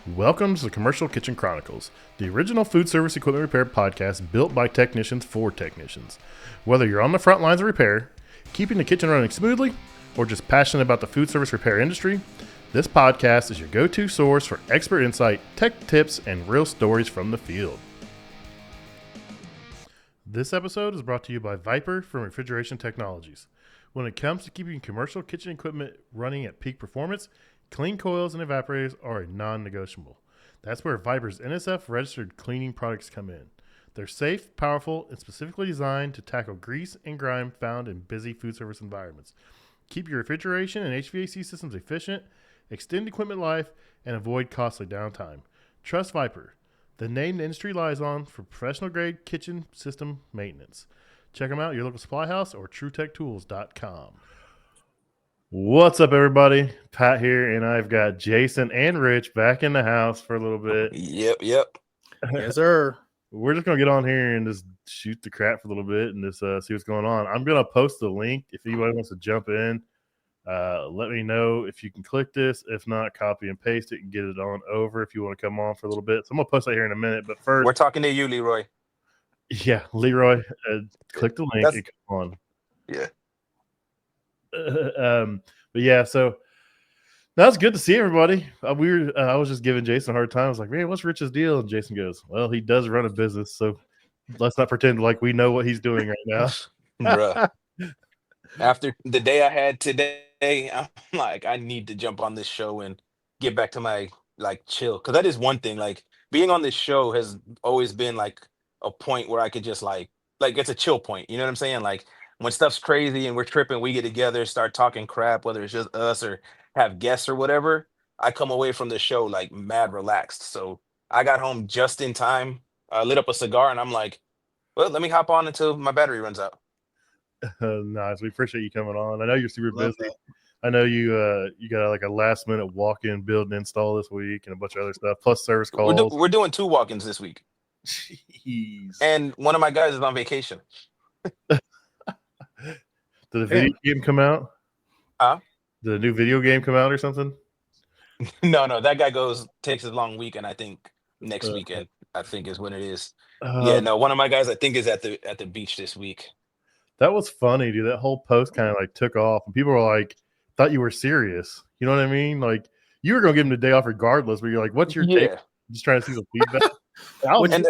Welcome to the Commercial Kitchen Chronicles, the original food service equipment repair podcast built by technicians for technicians. Whether you're on the front lines of repair, keeping the kitchen running smoothly, or just passionate about the food service repair industry, this podcast is your go-to source for expert insight, tech tips, and real stories from the field. This episode is brought to you by Viper from Refrigeration Technologies. When it comes to keeping commercial kitchen equipment running at peak performance, clean coils and evaporators are a non-negotiable. That's where Viper's NSF-registered cleaning products come in. They're safe, powerful, and specifically designed to tackle grease and grime found in busy food service environments. Keep your refrigeration and HVAC systems efficient, extend equipment life, and avoid costly downtime. Trust Viper, the name the industry relies on for professional-grade kitchen system maintenance. Check them out at your local supply house or TrueTechTools.com. What's up, everybody? Pat here, and I've got Jason and Rich back in the house for a little bit. Yep. Yes, sir. We're just going to get on here and just shoot the crap for a little bit and just see what's going on. I'm going to post the link if anybody wants to jump in. Let me know if you can click this. If not, copy and paste it and get it on over if you want to come on for a little bit. So I'm going to post that here in a minute. But first, We're talking to you, Leroy. yeah, Leroy, click the link and come on. Yeah. But yeah, so that's good to see everybody. I was just giving Jason a hard time. I was like, man, what's Rich's deal? And Jason goes, well, he does run a business, so let's not pretend like we know what he's doing right now. Bruh. After the day I had today, I'm like, I need to jump on this show and get back to my chill. Cause that is one thing. Like being on this show has always been like a point where I could just like it's a chill point. You know what I'm saying? Like when stuff's crazy and we're tripping, we get together, start talking crap, whether it's just us or have guests or whatever. I come away from the show like mad relaxed. So I got home just in time, lit up a cigar, and I'm like, well, let me hop on until my battery runs out. Nice. We appreciate you coming on. I know you're super Love busy. that. I know you got like a last minute walk-in build and install this week and a bunch of other stuff, plus service calls. We're doing 2 walk-ins this week. Jeez. And one of my guys is on vacation. Did the video game come out? Huh? Did a new video game come out or something? No, that guy takes a long weekend, I think. Next weekend, I think is when it is. One of my guys I think is at the beach this week. That was funny, dude. That whole post kind of like took off, and people were like, thought you were serious. You know what I mean? Like you were gonna give him the day off regardless, but you're like, what's your take? Just trying to see the feedback. And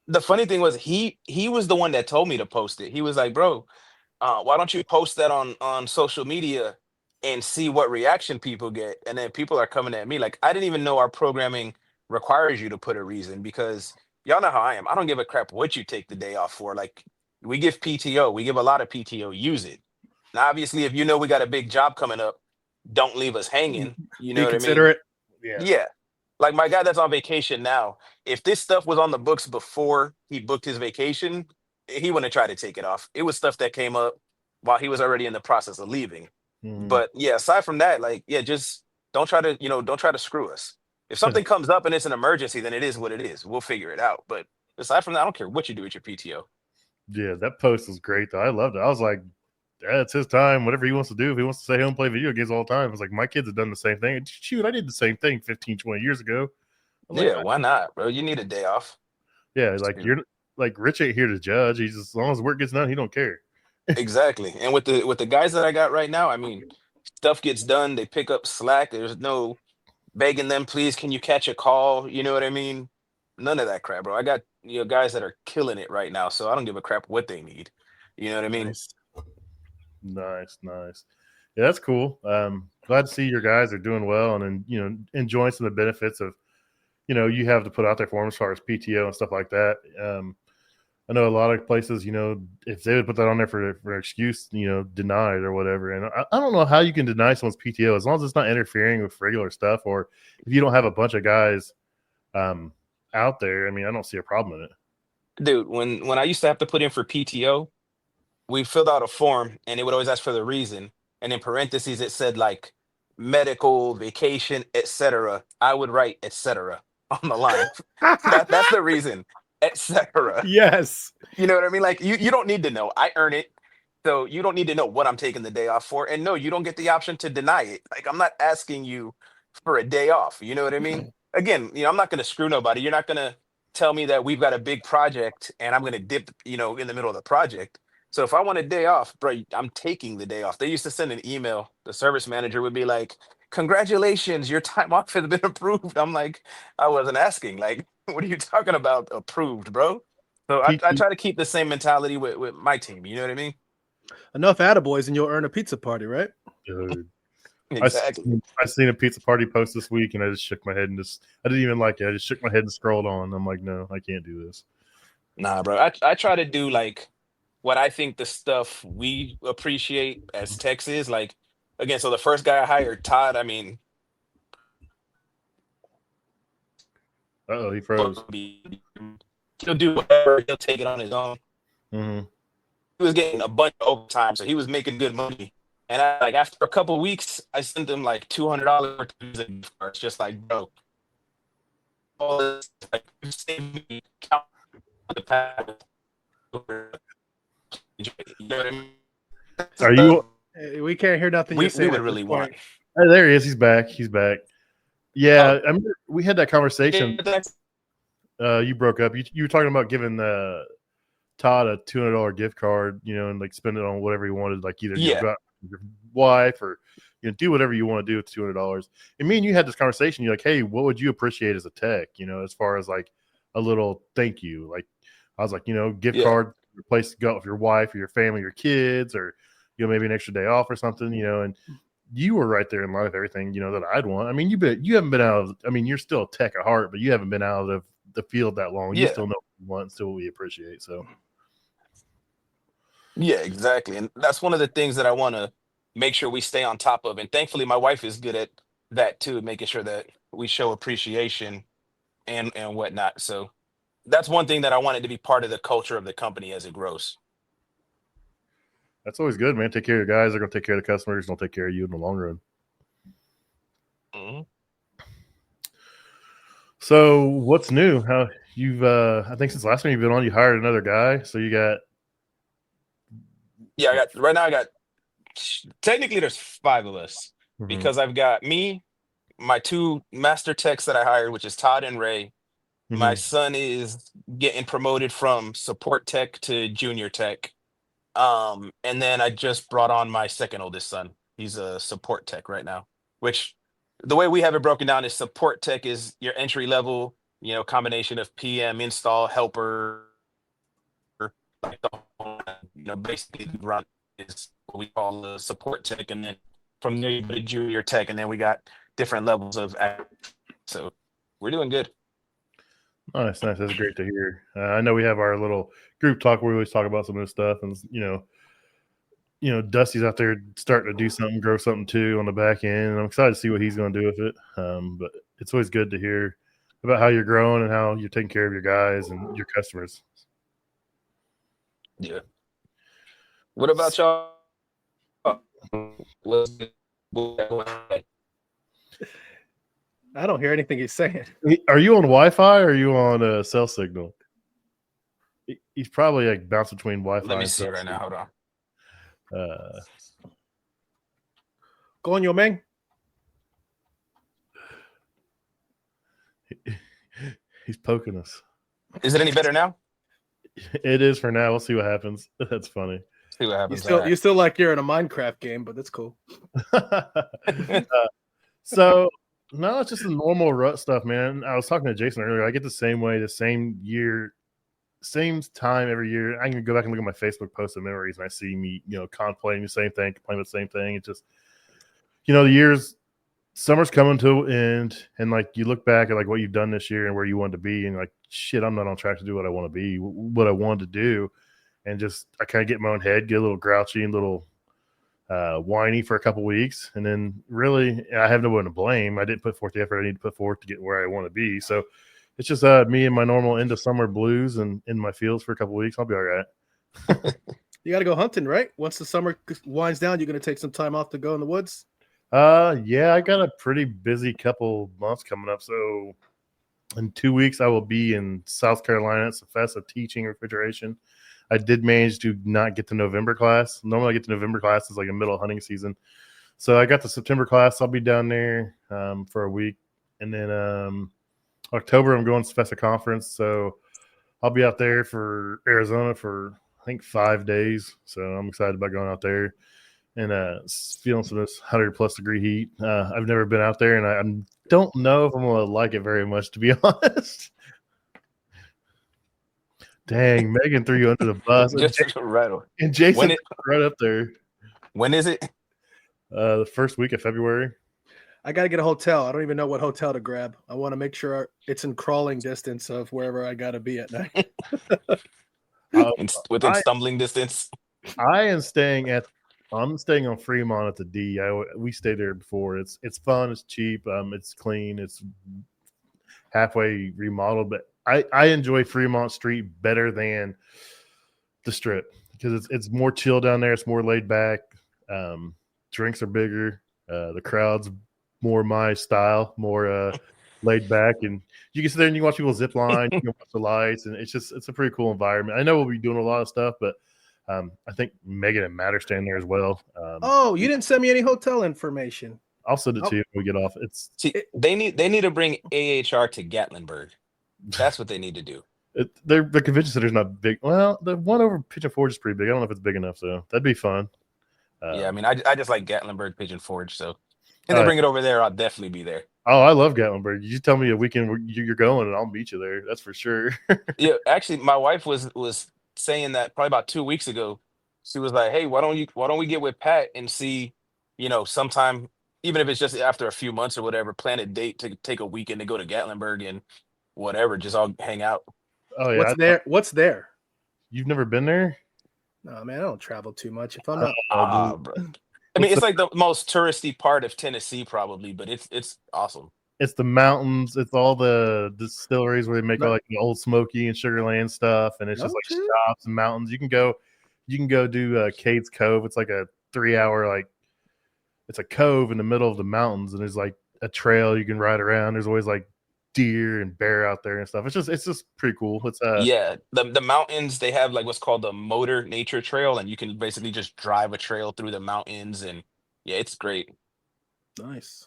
the funny thing was he was the one that told me to post it. He was like, bro, why don't you post that on social media and see what reaction people get? And then people are coming at me like, I didn't even know our programming requires you to put a reason, because y'all know how I am. I don't give a crap what you take the day off for. Like we give PTO, we give a lot of PTO, use it. Now, obviously, if you know we got a big job coming up, don't leave us hanging. You know what I mean? Consider it. Yeah. Like my guy that's on vacation now, if this stuff was on the books before he booked his vacation, he wouldn't try to take it off. It was stuff that came up while he was already in the process of leaving. Mm-hmm. But yeah, aside from that, just don't try to screw us. If something comes up and it's an emergency, then it is what it is. We'll figure it out. But aside from that, I don't care what you do with your PTO. Yeah, that post was great though. I loved it. I was like, yeah, it's his time. Whatever he wants to do. If he wants to stay home and play video games all the time. It's like my kids have done the same thing. Shoot, I did the same thing 15, 20 years ago. Yeah, why not, bro? You need a day off. Yeah, like you're like Rich ain't here to judge. He's just, as long as work gets done, he don't care. Exactly. And with the guys that I got right now, I mean, stuff gets done. They pick up slack. There's no begging them, please, can you catch a call? You know what I mean? None of that crap, bro. I got guys that are killing it right now, so I don't give a crap what they need. You know what I mean? Nice. Yeah, that's cool. Glad to see your guys are doing well and enjoying some of the benefits of you have to put out there for them as far as PTO and stuff like that. I know a lot of places, if they would put that on there for an excuse, denied or whatever. And I don't know how you can deny someone's PTO as long as it's not interfering with regular stuff, or if you don't have a bunch of guys out there. I mean, I don't see a problem in it. Dude, when I used to have to put in for PTO, we filled out a form and it would always ask for the reason. And in parentheses, it said like medical, vacation, etc. I would write etc. on the line. That's the reason. Etc. Yes. You know what I mean? Like you don't need to know. I earn it. So you don't need to know what I'm taking the day off for. And no, you don't get the option to deny it. Like I'm not asking you for a day off. You know what I mean? again, I'm not going to screw nobody. You're not going to tell me that we've got a big project and I'm going to dip, in the middle of the project. So if I want a day off, bro, I'm taking the day off. They used to send an email. The service manager would be like, "Congratulations, your time off has been approved." I'm like, I wasn't asking. Like, what are you talking about? Approved, bro. So I PT try to keep the same mentality with my team. You know what I mean? Enough attaboys and you'll earn a pizza party, right? dude. Exactly. I seen a pizza party post this week, and I just shook my head and I didn't even like it. I just shook my head and scrolled on. I'm like, no, I can't do this. Nah, bro. I try to do like what I think the stuff we appreciate as techs is like. Again, so the first guy I hired, Todd. I mean, Oh, he froze. he'll do whatever. He'll take it on his own. Mm-hmm. He was getting a bunch of overtime, so he was making good money. And after a couple of weeks, I sent him like $200 worth of music gift cards, just like, bro, all this, like, you saved me count the past. You know what I mean? Are you? Hey, we can't hear nothing We you're saying would at really this want. point. Oh, there he is. He's back. He's back. Yeah, I mean, we had that conversation. You broke up. You were talking about giving Todd a $200 gift card, and like spend it on whatever he wanted, like either go out with your wife or do whatever you want to do with $200. And me and you had this conversation. You're like, hey, what would you appreciate as a tech? As far as like a little thank you. Like I was like, gift card, a place to go out with your wife or your family, your kids, or maybe an extra day off or something. And you were right there in line with everything that I'd want. I mean, you haven't been out of. I mean, you're still a tech at heart, but you haven't been out of the field that long. You still know what you want, and still what we appreciate. So. Yeah, exactly. And that's one of the things that I want to make sure we stay on top of. And thankfully, my wife is good at that too, making sure that we show appreciation and whatnot. So that's one thing that I wanted to be part of the culture of the company as it grows. That's always good, man. Take care of your guys. They're going to take care of the customers. They'll take care of you in the long run. Mm-hmm. So what's new? How you've, I think since last time you've been on, you hired another guy. So you got. Yeah, right now I got, technically there's 5 of us because I've got me, my 2 master techs that I hired, which is Todd and Ray. My son is getting promoted from support tech to junior tech. And then I just brought on my second oldest son. He's a support tech right now, which the way we have it broken down is support tech is your entry level, combination of PM, install, helper, like the whole, basically the run is what we call the support tech. And then from there, you go to junior tech, and then we got different levels of, so we're doing good. Nice. That's great to hear. I know we have our little group talk where we always talk about some of this stuff, and Dusty's out there starting to do something, grow something too on the back end, and I'm excited to see what he's going to do with it. But it's always good to hear about how you're growing and how you're taking care of your guys and your customers. Yeah. What about y'all? I don't hear anything he's saying. Are you on Wi-Fi or are you on a cell signal? He's probably like bouncing between Wi-Fi. Let me see right now. Hold on. Go on, yo, man. He's poking us. Is it any better now? It is for now. We'll see what happens. That's funny. See what happens. You still like you're in a Minecraft game, but that's cool. So no, it's just the normal rut stuff, man. I was talking to Jason earlier. I get the same way, the same year, same time every year. I can go back and look at my Facebook posts of memories, and I see me, contemplating the same thing, complaining the same thing. It's just, the summer's coming to an end, and like you look back at like what you've done this year and where you wanted to be, and like, shit, I'm not on track to do what I want to be, what I wanted to do, and just I kind of get in my own head, get a little grouchy and a little whiny for a couple weeks, and then really I have no one to blame. I didn't put forth the effort I need to put forth to get where I want to be. So it's just me and my normal end of summer blues and in my fields for a couple weeks. I'll be all right. You got to go hunting, right? Once the summer winds down, you're going to take some time off to go in the woods. Yeah, I got a pretty busy couple months coming up. So in 2 weeks, I will be in South Carolina at Cephessa teaching refrigeration. I did manage to not get the November class. Normally I get the November class is like a middle hunting season. So I got the September class. I'll be down there for a week. And then October, I'm going to Festa Conference, so I'll be out there for Arizona for I think 5 days. So I'm excited about going out there and feeling some of this 100+ degree heat. I've never been out there, and I don't know if I'm going to like it very much, to be honest. Dang, Megan threw you under the bus. Just right on. And Jason right up there. When is it? The first week of February. I got to get a hotel. I don't even know what hotel to grab. I want to make sure it's in crawling distance of wherever I got to be at night. Within stumbling distance. I'm staying on Fremont at the D. We stayed there before. It's fun. It's cheap. It's clean. It's halfway remodeled. But I enjoy Fremont Street better than the Strip because it's more chill down there. It's more laid back. Drinks are bigger. The crowd's more my style, more laid back, and you can sit there and you can watch people zip line, you can watch the lights, and it's a pretty cool environment. I know we'll be doing a lot of stuff, but I think Megan and Matt are staying there as well. You didn't send me any hotel information. I'll send it to you when we get off. They need to bring AHR to Gatlinburg. That's what they need to do. The convention center's not big. Well, the one over Pigeon Forge is pretty big. I don't know if it's big enough, so that'd be fun. Yeah, I mean, I just like Gatlinburg, Pigeon Forge, so if they bring it over there, I'll definitely be there. Oh, I love Gatlinburg. You tell me a weekend you're going, and I'll meet you there. That's for sure. Yeah, actually, my wife was saying that probably about 2 weeks ago. She was like, "Hey, why don't we get with Pat and see, sometime, even if it's just after a few months or whatever, plan a date to take a weekend to go to Gatlinburg and whatever, just all hang out." Oh yeah, What's there? You've never been there? No, man, I don't travel too much. If I'm not, bro. I mean, it's like the most touristy part of Tennessee, probably, but it's awesome. It's the mountains. It's all the distilleries where they make all like the Old Smoky and Sugarland stuff, and it's just like shops and mountains. You can go do Cades Cove. It's like a 3-hour it's a cove in the middle of the mountains, and there's like a trail you can ride around. There's always like deer and bear out there and stuff. It's just pretty cool. It's the mountains, they have like what's called the Motor Nature Trail, and you can basically just drive a trail through the mountains, and yeah, it's great. Nice.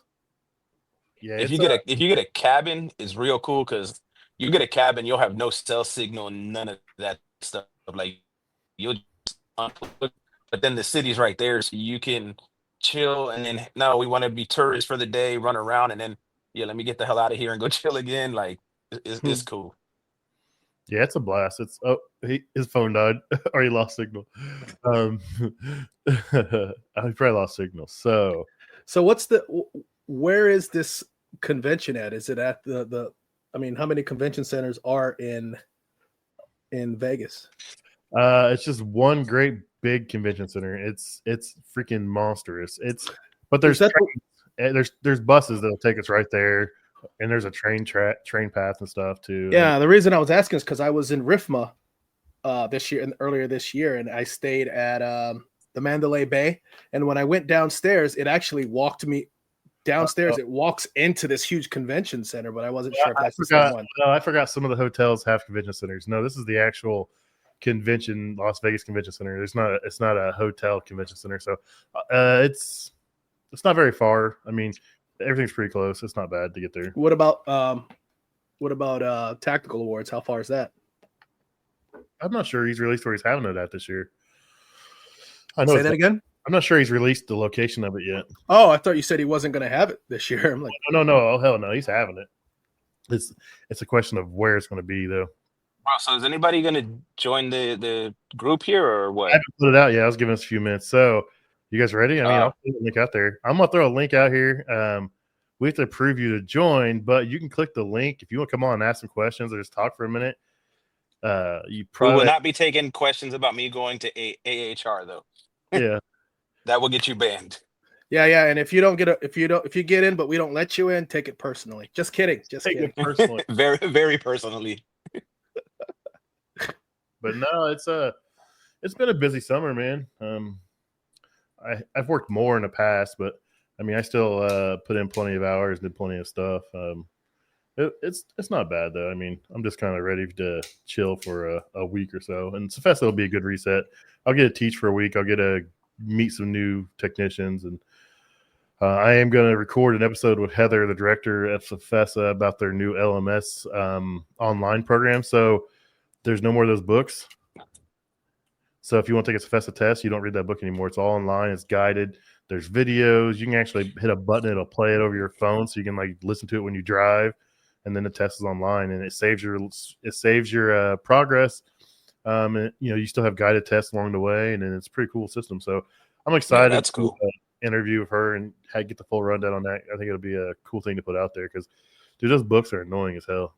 Yeah, if you get a cabin, it's real cool because you get a cabin, you'll have no cell signal, none of that stuff. Like you'll just unplug, but then the city's right there, so you can chill. And then no, we want to be tourists for the day, run around, and then let me get the hell out of here and go chill again. Like it's cool. Yeah, it's a blast. His phone died or he lost signal. He probably lost signal. So where is this convention at? Is it at how many convention centers are in Vegas? It's just one great big convention center. It's freaking monstrous. But there's buses that'll take us right there, and there's a train path and stuff too. Yeah, the reason I was asking is because I was in RIFMA earlier this year, and I stayed at the Mandalay Bay, and when I went downstairs, it actually walked me downstairs. It walks into this huge convention center, but I wasn't sure if that's the same one. No, I forgot some of the hotels have convention centers. No, this is the actual convention, Las Vegas Convention Center. It's not a hotel convention center, so it's not very far. I mean, everything's pretty close. It's not bad to get there. What about Tactical Awards? How far is that? I'm not sure he's released where he's having it at this year. Say that again? I'm not sure he's released the location of it yet. Oh, I thought you said he wasn't going to have it this year. I'm like, no. Oh, hell no. He's having it. It's a question of where it's going to be, though. Wow, so is anybody going to join the group here or what? I haven't put it out yet. I was giving us a few minutes. So you guys ready? I mean, I'll put a link out there. I'm going to throw a link out here. We have to approve you to join, but you can click the link if you want to come on and ask some questions or just talk for a minute. We will not be taking questions about me going to AHR though. Yeah. That will get you banned. Yeah, and if you get in, but we don't let you in, take it personally. Just kidding. Take it personally. Very, very personally. But no, it's been a busy summer, man. I've worked more in the past, but I mean, I still put in plenty of hours, did plenty of stuff. It's not bad though. I mean, I'm just kind of ready to chill for a week or so, and Festa will be a good reset. I'll get to teach for a week. I'll get to meet some new technicians, and I am going to record an episode with Heather, the director at Cefesa, about their new LMS online program. So there's no more of those books. So if you want to take a Cefesa test, you don't read that book anymore. It's all online. It's guided. There's videos. You can actually hit a button. It'll play it over your phone, so you can like listen to it when you drive. And then the test is online, and it saves your progress. And you still have guided tests along the way, and then it's a pretty cool system. So I'm excited. Yeah, that's cool. Interview with her and get the full rundown on that. I think it'll be a cool thing to put out there because, dude, those books are annoying as hell.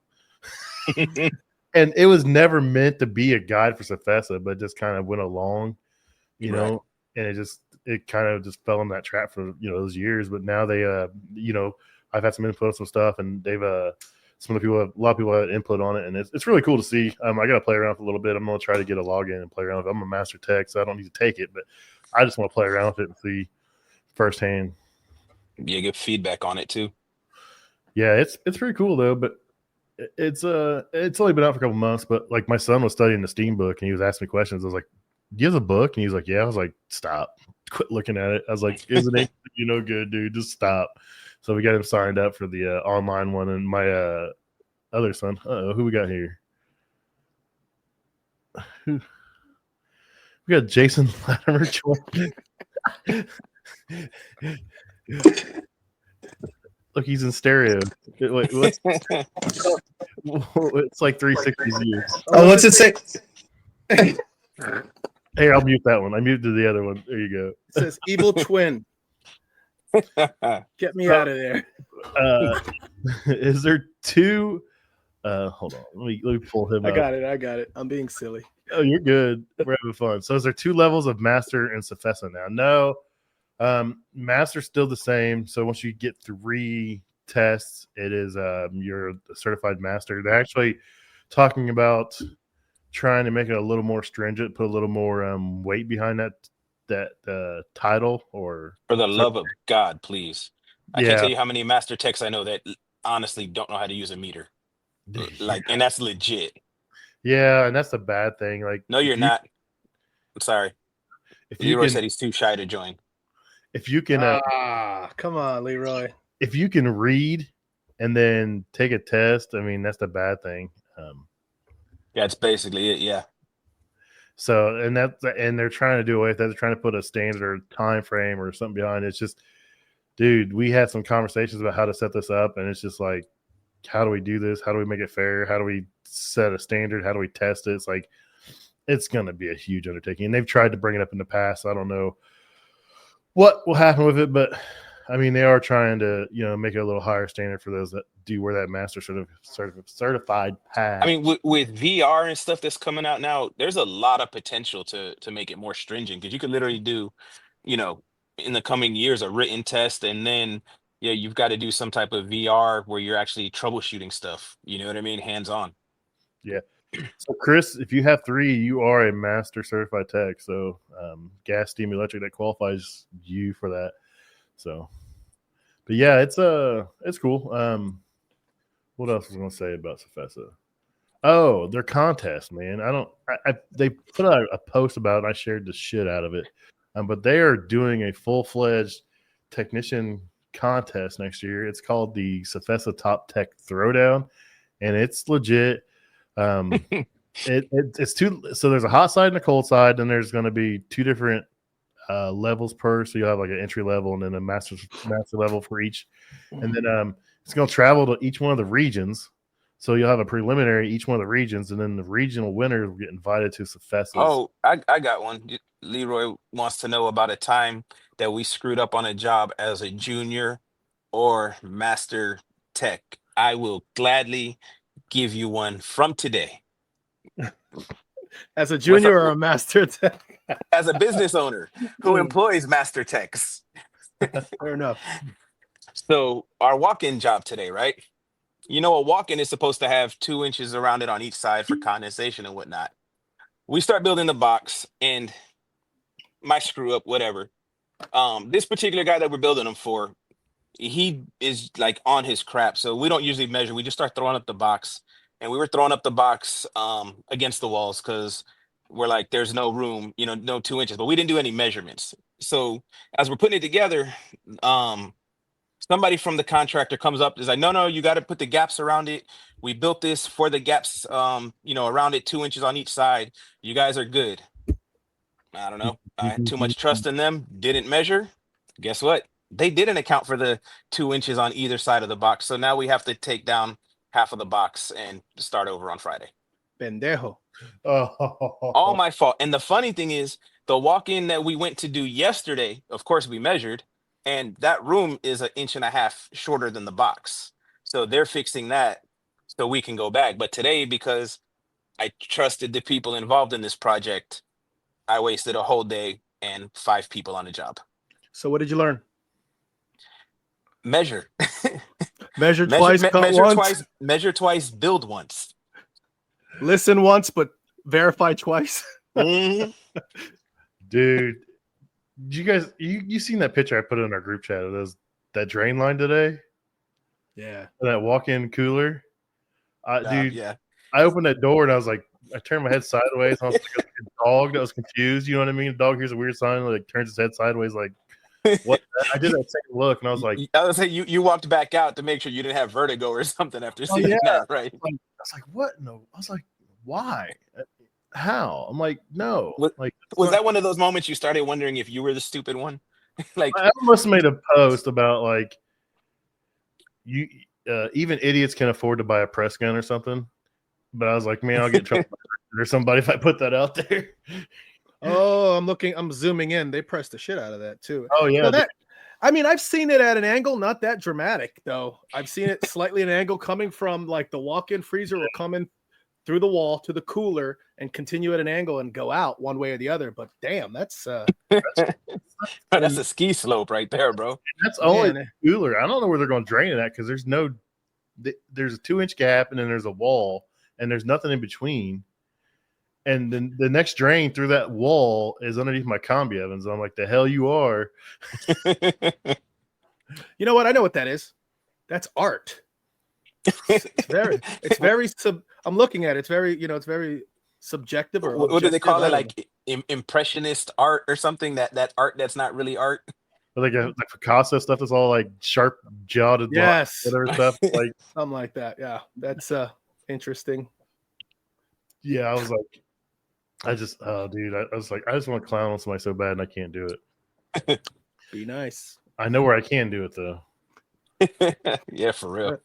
And it was never meant to be a guide for Cefesa, but just kind of went along, know, and it kind of just fell in that trap for those years. But now they, I've had some input on some stuff, and they've a lot of people have input on it, and it's really cool to see. I got to play around with it a little bit. I'm gonna try to get a login and play around with it. I'm a master tech, so I don't need to take it, but I just want to play around with it and see firsthand. Yeah, get feedback on it too. Yeah, it's pretty cool though, but it's only been out for a couple months. But like my son was studying the Steam book and he was asking me questions. I was like, "Do you have a book?" And he was like, "Yeah." I was like, "Stop, quit looking at it." I was like, "Isn't it good, dude? Just stop." So we got him signed up for the online one, and my other son. Who we got here? We got Jason Latimer. Look, he's in stereo. Wait, it's like 360 views. Oh, what's it say? Hey, I'll mute that one. I muted the other one. There you go. It says evil twin. Get me out of there. Is there two? Hold on. Let me pull him up. I got it. I'm being silly. Oh, you're good. We're having fun. So is there two levels of master and Cefesa now? No. Master's still the same. So once you get 3 tests, it is you're a certified master. They're actually talking about trying to make it a little more stringent, put a little more weight behind that title. Or for the love of God, please. I can't tell you how many master techs I know that honestly don't know how to use a meter. And that's legit. Yeah, and that's the bad thing. Like, no, you're not. I'm sorry. Leroy said he's too shy to join. If you can, come on, Leroy. If you can read and then take a test, I mean, that's the bad thing. Yeah, it's basically it. Yeah. So, and they're trying to do away with that. They're trying to put a standard time frame or something behind it. It's just, dude, we had some conversations about how to set this up, and it's just like, how do we do this? How do we make it fair? How do we set a standard? How do we test it? It's like, it's going to be a huge undertaking. And they've tried to bring it up in the past. I don't know what will happen with it, but I mean, they are trying to, make it a little higher standard for those that do wear that master certified pad. I mean, with VR and stuff that's coming out now, there's a lot of potential to make it more stringent, because you could literally do, in the coming years, a written test, and then you've got to do some type of VR where you're actually troubleshooting stuff. You know what I mean? Hands on. Yeah. So, Chris, if you have 3, you are a master certified tech. So, gas, steam, electric, that qualifies you for that. So, but yeah, it's cool. What else was I going to say about Cefesa? Oh, their contest, man. They put out a post about it, and I shared the shit out of it. But they are doing a full-fledged technician contest next year. It's called the Cefesa Top Tech Throwdown, and it's legit. It's two. So there's a hot side and a cold side, and there's going to be 2 different levels per. So you'll have like an entry level and then a master level for each, and then it's going to travel to each one of the regions. So you'll have a preliminary each one of the regions, and then the regional winners will get invited to Cefesa. Oh, I got one. Leroy wants to know about a time that we screwed up on a job as a junior or master tech. I will gladly give you one from today. As a junior or a master tech? As a business owner who employs master techs. Fair enough. So our walk-in job today, right? A walk-in is supposed to have 2 inches around it on each side for condensation and whatnot. We start building the box, and my screw up, whatever. This particular guy that we're building them for, he is like on his crap. So we don't usually measure. We just start throwing up the box, and we were throwing up the box against the walls because we're like, there's no room, no 2 inches, but we didn't do any measurements. So as we're putting it together, somebody from the contractor comes up, is like, no, you got to put the gaps around it. We built this for the gaps, around it, 2 inches on each side. You guys are good. I don't know. I had too much trust in them. Didn't measure. Guess what? They didn't account for the 2 inches on either side of the box. So now we have to take down half of the box and start over on Friday. Pendejo. All my fault. And the funny thing is, the walk-in that we went to do yesterday, of course, we measured, and that room is 1.5 inches shorter than the box. So they're fixing that so we can go back. But today, because I trusted the people involved in this project, I wasted a whole day and 5 people on the job. So what did you learn? Measure. Measure twice, cut measure once. twice, measure twice, build once. Listen once, but verify twice. Mhm. Dude, did you guys, you seen that picture I put in our group chat of that drain line today? Yeah. That walk-in cooler? Dude, Yeah. I opened that door and I was like, I turned my head sideways. And I was like a dog that was confused. You know what I mean? The dog hears a weird sign, like turns his head sideways, like, what? I did that same look, and I was like, I was saying you walked back out to make sure you didn't have vertigo or something after seeing that, right? I was like, what? No, I was like, why? How? I'm like, no. Was that one of those moments you started wondering if you were the stupid one? Like, I almost made a post about like you even idiots can afford to buy a press gun or something. But I was like, man, I'll get in trouble or somebody if I put that out there. Oh, I'm zooming in. They pressed the shit out of that too. Oh yeah. I've seen it at an angle, not that dramatic though. I've seen it slightly at an angle coming from like the walk-in freezer or coming through the wall to the cooler and continue at an angle and go out one way or the other. But damn, that's that's a ski slope right there, bro. That's only the cooler. I don't know where they're going to drain it at because there's a 2-inch gap and then there's a wall and there's nothing in between. And then the next drain through that wall is underneath my combi ovens. I'm like, the hell you are. You know what? I know what that is. That's art. It's very I'm looking at it. It's very, it's very subjective. Or what do they call it? Like impressionist art or something? That art that's not really art. Like Picasso stuff that's all like sharp jawed, yes, whatever stuff, like something like that. Yeah, that's interesting. Yeah, I was like, I was like, I just want to clown on somebody so bad and I can't do it. Be nice. I know where I can do it though. Yeah, for real.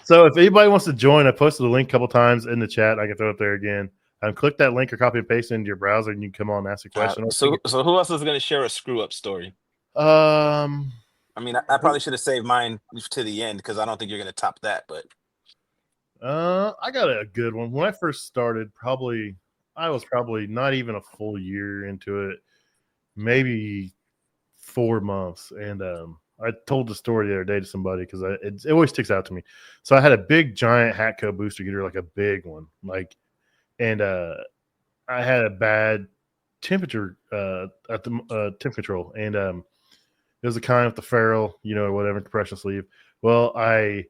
So if anybody wants to join, I posted a link a couple times in the chat. I can throw it up there again. Click that link or copy and paste it into your browser, and you can come on and ask a question. So who else is going to share a screw up story? I mean, I probably should have saved mine to the end because I don't think you're going to top that. But I got a good one. When I first started, I was probably not even a full year into it, maybe 4 months, and I told the story the other day to somebody because it always sticks out to me. So I had a big giant Hatco booster heater, like a big one, and I had a bad temperature at the temp control, and it was a kind with the ferrule, whatever compression sleeve. Well, I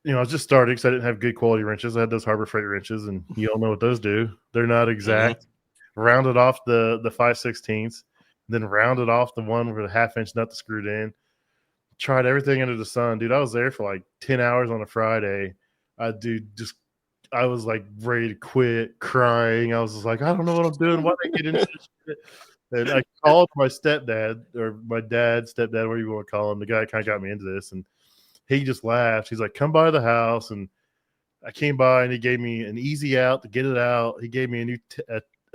was just starting because I didn't have good quality wrenches. I had those Harbor Freight wrenches, and you all know what those do. They're not exact. Mm-hmm. Rounded off the 5/16, then rounded off the one with a 1/2-inch nut screwed in. Tried everything under the sun, dude. I was there for like 10 hours on a Friday. I was like ready to quit, crying. I was just like, I don't know what I'm doing. Why did I get into this shit? And I called my stepdad or my stepdad, whatever you want to call him. The guy kind of got me into this, and he just laughed. He's like, come by the house. And I came by and he gave me an easy out to get it out. He gave me a new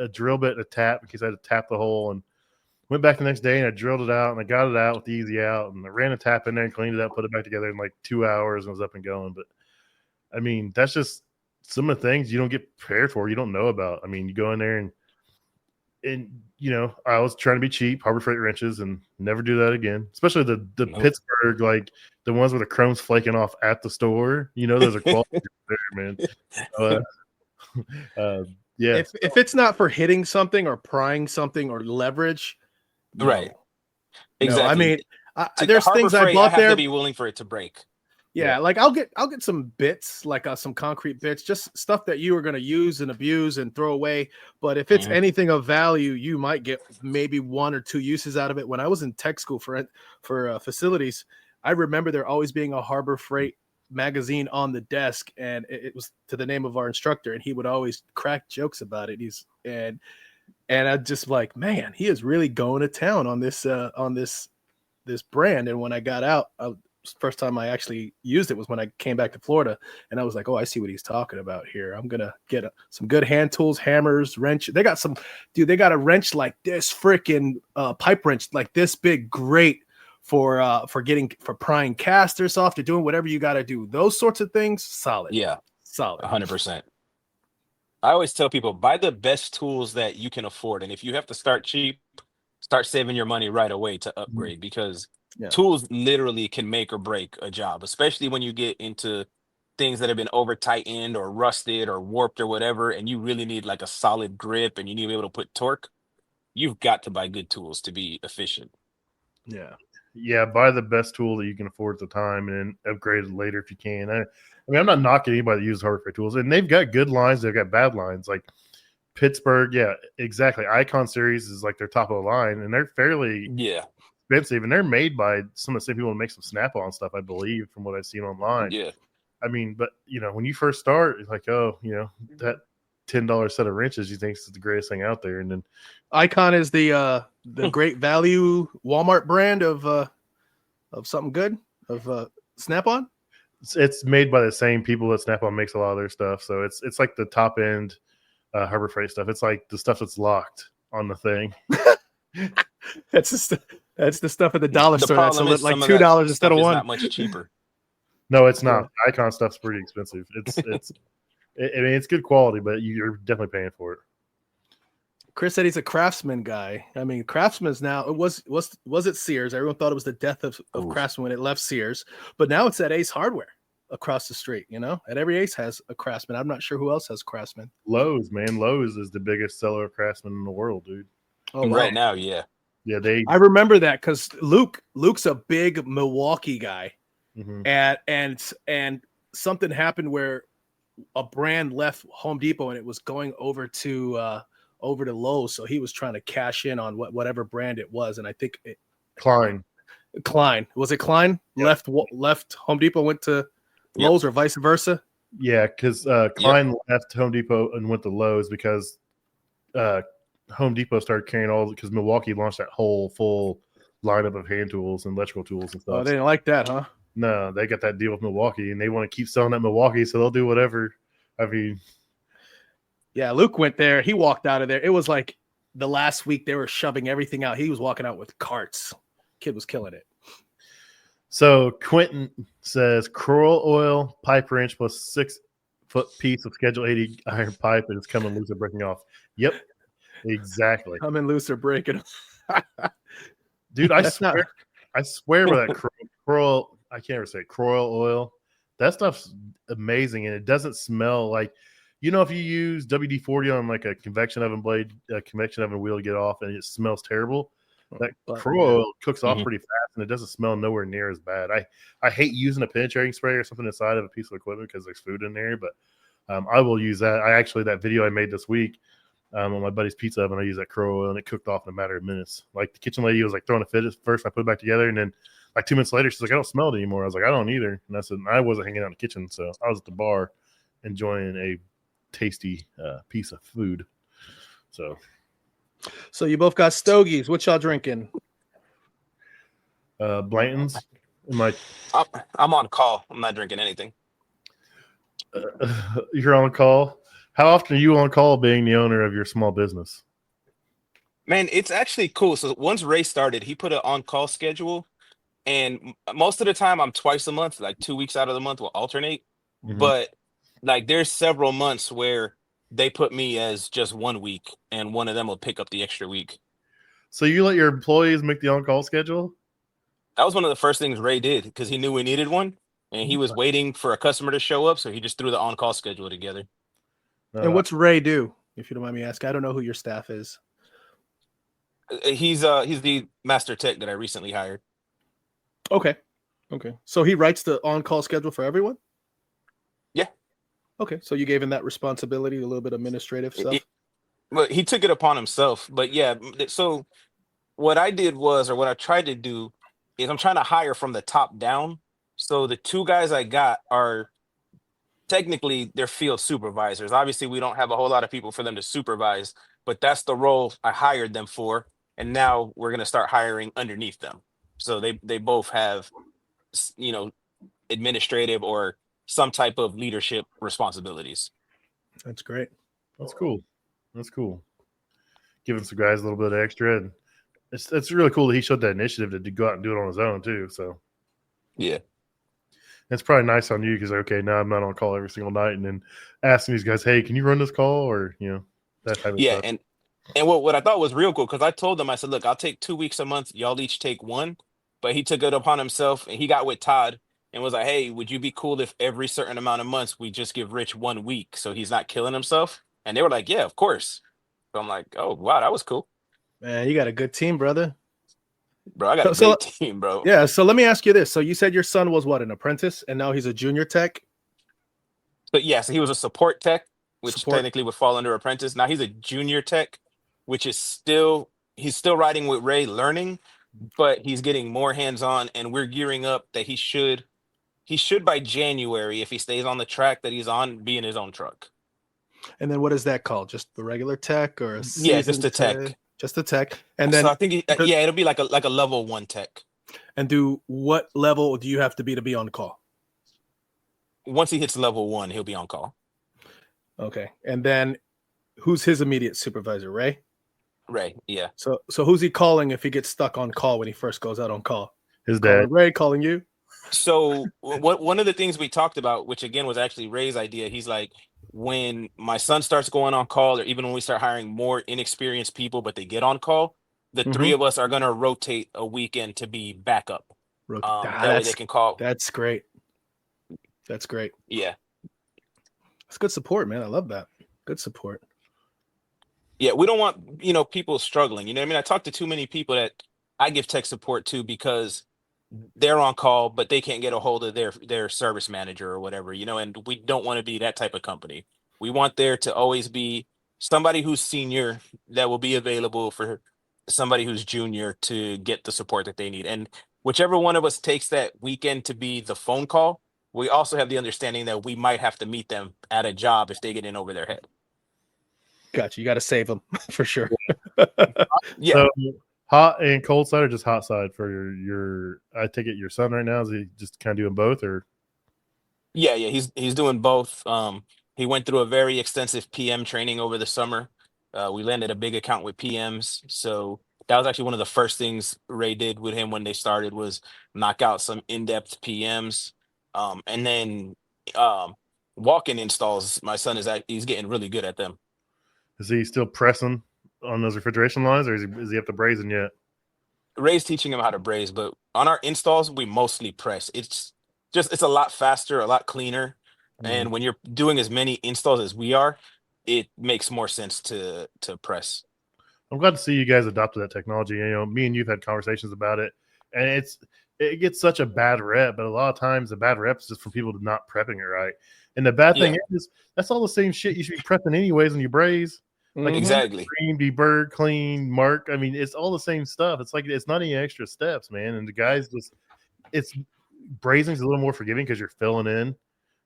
a drill bit and a tap in case I had to tap the hole, and went back the next day and I drilled it out and I got it out with the easy out, and I ran a tap in there and cleaned it up, put it back together in like 2 hours and was up and going. But I mean, that's just some of the things you don't get prepared for, you don't know about. I mean, you go in there and I was trying to be cheap, Harbor Freight wrenches, and never do that again. Especially the Pittsburgh, like the ones where the chrome's flaking off at the store. Those are quality there, man. Yeah. If it's not for hitting something or prying something or leverage, right? Exactly. No, I mean, there's things I bought there. I have to be willing for it to break. Yeah, like I'll get some bits, like some concrete bits, just stuff that you are going to use and abuse and throw away. But if it's anything of value, you might get maybe 1 or 2 uses out of it. When I was in tech school for facilities, I remember there always being a Harbor Freight magazine on the desk, and it was to the name of our instructor, and he would always crack jokes about it. And I just like, man, he is really going to town on this brand. And when I got out, first time I actually used it was when I came back to Florida, and I was like, oh, I see what he's talking about here. I'm gonna get some good hand tools, hammers, wrench. They got a wrench like this freaking pipe wrench like this big, great for prying casters off, to doing whatever you got to do. Those sorts of things, solid. Yeah, solid. 100%. I always tell people, buy the best tools that you can afford, and if you have to start cheap, start saving your money right away to upgrade, because tools literally can make or break a job, especially when you get into things that have been over tightened or rusted or warped or whatever, and you really need like a solid grip and you need to be able to put torque. You've got to buy good tools to be efficient. Yeah, buy the best tool that you can afford at the time and then upgrade it later if you can. I mean, I'm not knocking anybody that uses Harbor Freight tools, and they've got good lines, they've got bad lines. Like Pittsburgh, yeah, exactly. Icon series is like their top of the line, and they're fairly expensive, and they're made by some of the same people that make some Snap-on stuff, I believe, from what I've seen online. Yeah. I mean, but when you first start, it's like, oh, that $10 set of wrenches you think is the greatest thing out there, and then Icon is the great value Walmart brand of something good, of Snap-on. It's made by the same people that Snap-on makes a lot of their stuff, so it's like the top end Harbor Freight stuff. It's like the stuff that's locked on the thing. That's the stuff at the dollar store that's like $2 instead of $1. Not much cheaper. No, it's not. Icon stuff's pretty expensive. I mean, it's good quality, but you're definitely paying for it. Chris said he's a Craftsman guy. I mean, Craftsman's now, it was at Sears. Everyone thought it was the death of Craftsman when it left Sears, but now it's at Ace Hardware across the street. At every Ace has a Craftsman. I'm not sure who else has Craftsman. Lowe's, man. Lowe's is the biggest seller of Craftsman in the world, dude. Oh, right now, yeah. Yeah, I remember that because Luke's a big Milwaukee guy. Mm-hmm. And something happened where a brand left Home Depot and it was going over to Lowe's, so he was trying to cash in on whatever brand it was, and I think Klein was it Klein? Yep. left Home Depot, went to Lowe's, or vice versa. Yeah, because Klein left Home Depot and went to Lowe's because Home Depot started carrying because Milwaukee launched that whole full lineup of hand tools and electrical tools and stuff. Oh, they didn't like that, huh? No, they got that deal with Milwaukee, and they want to keep selling at Milwaukee, so they'll do whatever. I mean, yeah, Luke went there. He walked out of there. It was like the last week they were shoving everything out. He was walking out with carts. Kid was killing it. So Quentin says Kroll oil, pipe wrench plus 6-foot piece of Schedule 80 iron pipe, and it's coming loose or breaking off. Yep, exactly. Coming loose or breaking. Dude, I swear by that Kroll. I can't ever say Kroll oil. That stuff's amazing, and it doesn't smell like. If you use WD-40 on like a convection oven blade, a convection oven wheel to get off, and it smells terrible, that Kroll oil cooks off pretty fast, and it doesn't smell nowhere near as bad. I hate using a penetrating spray or something inside of a piece of equipment because there's food in there, but I will use that. That video I made this week on my buddy's pizza oven, I used that Kroll oil, and it cooked off in a matter of minutes. Like the kitchen lady was like throwing a fit at first, I put it back together, and then like 2 minutes later, she's like, I don't smell it anymore. I was like, I don't either. And I said, I wasn't hanging out in the kitchen, so I was at the bar enjoying a tasty piece of food. So you both got stogies. What y'all drinking? Blanton's. I'm on call. I'm not drinking anything. You're on call. How often are you on call being the owner of your small business? Man, it's actually cool. So once Ray started, he put an on-call schedule, and most of the time I'm twice a month, like 2 weeks out of the month will alternate. Mm-hmm. But like there's several months where they put me as just 1 week, and one of them will pick up the extra week. So you let your employees make the on-call schedule? That was one of the first things Ray did because he knew we needed one, and he was waiting for a customer to show up, so he just threw the on-call schedule together. And what's Ray do, if you don't mind me asking? I don't know who your staff is. He's the master tech that I recently hired. Okay. Okay. So he writes the on-call schedule for everyone? Yeah. Okay. So you gave him that responsibility, a little bit administrative stuff? Well, he took it upon himself. But yeah, so what I did was, or what I tried to do, is I'm trying to hire from the top down. So the two guys I got are technically they're field supervisors. Obviously, we don't have a whole lot of people for them to supervise, but that's the role I hired them for. And now we're gonna start hiring underneath them. So they both have, you know, administrative or some type of leadership responsibilities. That's great. That's cool. That's cool. Giving some guys a little bit of extra, and it's really cool that he showed that initiative to go out and do it on his own too. So Yeah. it's probably nice on you because okay, now I'm not on call every single night, and then asking these guys, hey, can you run this call, or that type of Yeah, stuff. and what I thought was real cool, because I told them, I said, look, I'll take 2 weeks a month. Y'all each take one. But he took it upon himself and he got with Todd and was like, hey, would you be cool if every certain amount of months we just give Rich 1 week so he's not killing himself? And they were like, yeah, of course. So I'm like, oh, wow, that was cool. Man, you got a good team, brother. Bro, I got a great team, bro. Yeah, so let me ask you this. So you said your son was what, an apprentice, and now he's a junior tech? But yeah, so he was a support tech, which technically would fall under apprentice. Now he's a junior tech, which is he's still riding with Ray learning, but he's getting more hands-on, and we're gearing up that he should by January, if he stays on the track that he's on, be in his own truck. And then what is that called? Just the regular tech or a just a tech? Just a tech. And then so I think it'll be like a level 1 tech. And what level do you have to be on call? Once he hits level 1, he'll be on call. Okay. And then who's his immediate supervisor? Ray? Ray, yeah. So who's he calling if he gets stuck on call when he first goes out on call? His dad. Ray calling you? So one of the things we talked about, which again was actually Ray's idea, he's like, when my son starts going on call, or even when we start hiring more inexperienced people, but they get on call, the three of us are going to rotate a weekend to be backup. That way they can call. That's great. That's great. Yeah. That's good support, man. I love that. Good support. Yeah, we don't want, people struggling. You know what I mean? I talk to too many people that I give tech support to because they're on call, but they can't get a hold of their service manager or whatever, and we don't want to be that type of company. We want there to always be somebody who's senior that will be available for somebody who's junior to get the support that they need. And whichever one of us takes that weekend to be the phone call, we also have the understanding that we might have to meet them at a job if they get in over their head. Gotcha. You got to save them for sure. Yeah. So, hot and cold side, or just hot side for your I take it your son right now? Is he just kind of doing both, or? Yeah, he's doing both. He went through a very extensive PM training over the summer. We landed a big account with PMs, so that was actually one of the first things Ray did with him when they started was knock out some in-depth PMs, and then walk-in installs. My son he's getting really good at them. Is he still pressing on those refrigeration lines, or is he up to brazing yet? Ray's teaching him how to braze, but on our installs, we mostly press. It's a lot faster, a lot cleaner. And when you're doing as many installs as we are, it makes more sense to press. I'm glad to see you guys adopted that technology. Me and you've had conversations about it, and it gets such a bad rep, but a lot of times the bad rep is just from people not prepping it right. And the bad thing is that's all the same shit you should be prepping anyways when you braise. Like exactly. Cream, debird, clean, mark. I mean, it's all the same stuff. It's like it's not any extra steps, man. And the guys brazing's a little more forgiving because you're filling in,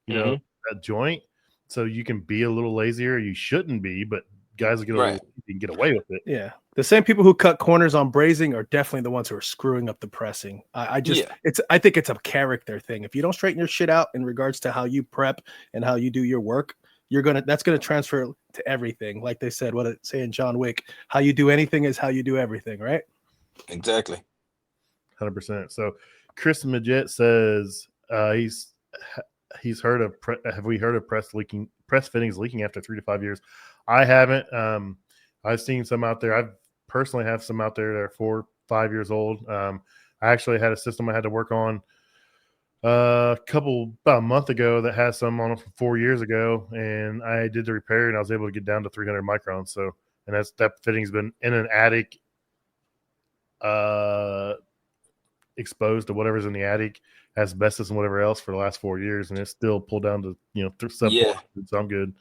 that joint, so you can be a little lazier. You shouldn't be, but guys will you can get away with it. Yeah, the same people who cut corners on brazing are definitely the ones who are screwing up the pressing. I think it's a character thing. If you don't straighten your shit out in regards to how you prep and how you do your work, that's gonna transfer to everything. Like they said, what it say in John Wick, how you do anything is how you do everything, right? Exactly. 100%. So Chris Majette says he's heard of have we heard of press fittings leaking after 3 to 5 years? I haven't. I've seen some out there. I personally have some out there that are 4 or 5 years old. I actually had a system I had to work on about a month ago that has some on it from 4 years ago, and I did the repair and I was able to get down to 300 microns. So, and that fitting's been in an attic, exposed to whatever's in the attic, asbestos and whatever else for the last 4 years, and it's still pulled down to sub 400, Yeah. so I'm good.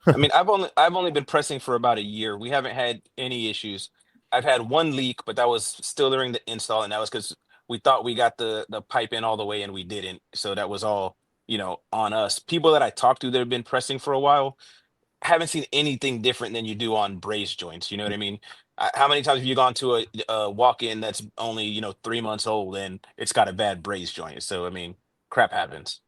I mean, I've only been pressing for about a year. We haven't had any issues. I've had one leak, but that was still during the install, and that was because we thought we got the pipe in all the way and we didn't. So that was all, on us. People that I talked to that have been pressing for a while haven't seen anything different than you do on braze joints. You know what I mean? How many times have you gone to a walk-in that's only 3 months old and it's got a bad braze joint? So I mean, crap happens.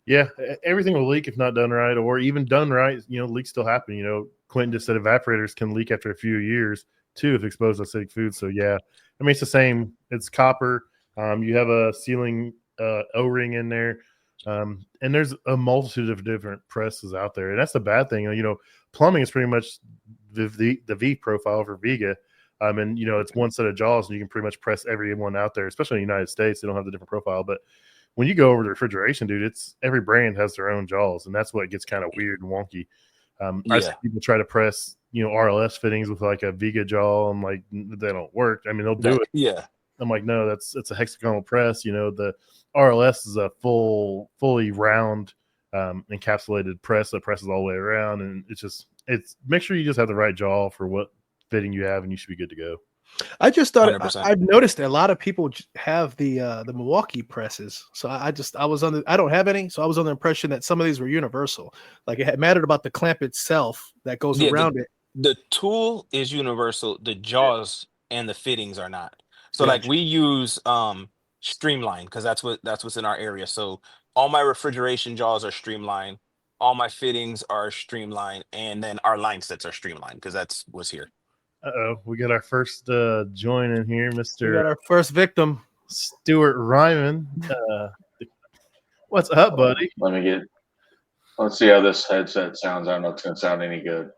Yeah, everything will leak if not done right, or even done right. Leaks still happen. Quentin just said evaporators can leak after a few years too if exposed to acidic food. So yeah, I mean it's the same. It's copper. You have a sealing O-ring in there, and there's a multitude of different presses out there, and that's the bad thing. Plumbing is pretty much the V profile for Viga. And it's one set of jaws, and you can pretty much press every one out there, especially in the United States. They don't have the different profile, but when you go over to refrigeration, dude, it's every brand has their own jaws, and that's what gets kind of weird and wonky. I see people try to press, RLS fittings with like a Viga jaw. I'm like, they don't work. I mean, they'll do it. Yeah. I'm like, no, it's a hexagonal press. The RLS is a fully round encapsulated press that presses all the way around, and it's make sure you just have the right jaw for what fitting you have, and you should be good to go. I just thought 100%. I've noticed a lot of people have the Milwaukee presses. So I don't have any. So I was on the impression that some of these were universal. Like it mattered about the clamp itself that goes around it. The tool is universal. The jaws and the fittings are not. So like we use Streamline because that's what's in our area. So all my refrigeration jaws are Streamline. All my fittings are Streamline, and then our line sets are Streamline because that's what's here. We got our first join in here, Mr. We got our first victim, Stuart Ryman. What's up, buddy? Let's see how this headset sounds. I don't know if it's going to sound any good.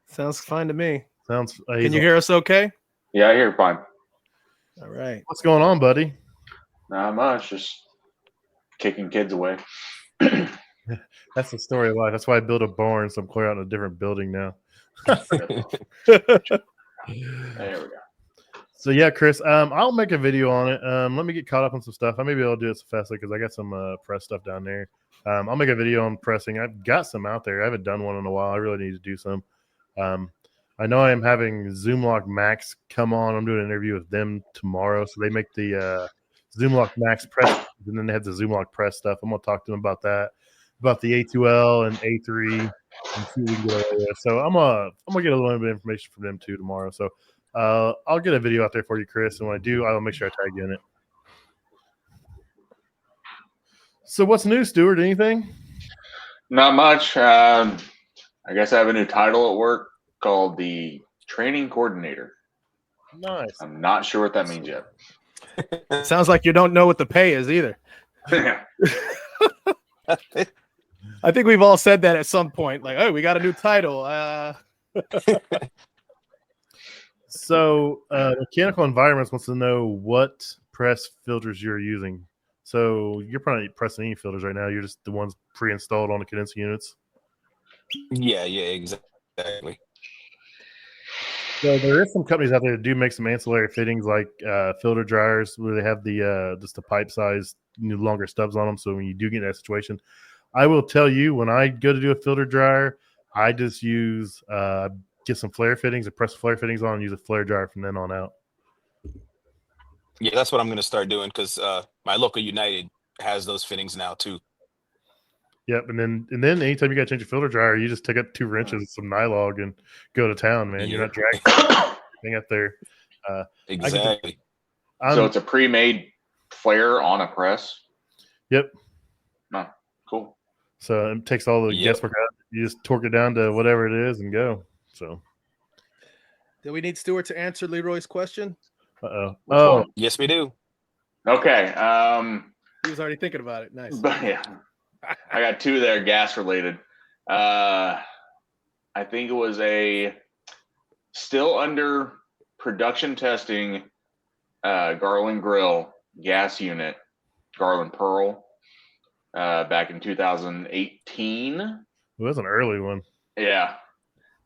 Sounds fine to me. Sounds. Can you hear us okay? Yeah, I hear fine. All right. What's going on, buddy? Not much. Just kicking kids away. That's the story of life. That's why I built a barn, so I'm clear out in a different building now. There we go. So yeah, Chris, I'll make a video on it. Let me get caught up on some stuff. Maybe I'll do it so fast because I got some press stuff down there. I'll make a video on pressing. I've got some out there. I haven't done one in a while. I really need to do some. I know I am having Zoomlock Max come on. I'm doing an interview with them tomorrow. So they make the Zoomlock Max press, and then they have the Zoomlock press stuff. I'm gonna talk to them about that, about the A2L and A3. And see what we can get over there. So I'm gonna get a little bit of information from them too tomorrow. So I'll get a video out there for you, Chris. And when I do, I'll make sure I tag you in it. So what's new, Stuart? Anything? Not much. I guess I have a new title at work called the training coordinator. Nice. I'm not sure what that means yet. Sounds like you don't know what the pay is either. I think we've all said that at some point. Like, oh, we got a new title. So Mechanical Environments wants to know what press filters you're using. So you're probably not pressing any filters right now. You're just the ones pre-installed on the condensing units. Yeah, exactly. So there is some companies out there that do make some ancillary fittings like filter dryers where they have the just the pipe size, longer stubs on them. So when you do get in that situation, I will tell you when I go to do a filter dryer, I just use get some flare fittings and press flare fittings on and use a flare dryer from then on out. Yeah, that's what I'm going to start doing because my local United has those fittings now too. Yep, and then anytime you got to change a filter dryer, you just take up 2 wrenches and some nylog and go to town, man. You're not dragging anything up there. Exactly. So it's a pre-made flare on a press? Yep. Oh, cool. So it takes all the guesswork out. You just torque it down to whatever it is and go. So. Do we need Stuart to answer Leroy's question? Uh-oh. Oh, yes, we do. Okay. He was already thinking about it. Nice. But yeah, I got 2 there, gas related. I think it was a still under production testing Garland Grill gas unit, Garland Pearl, back in 2018. It was an early one. Yeah.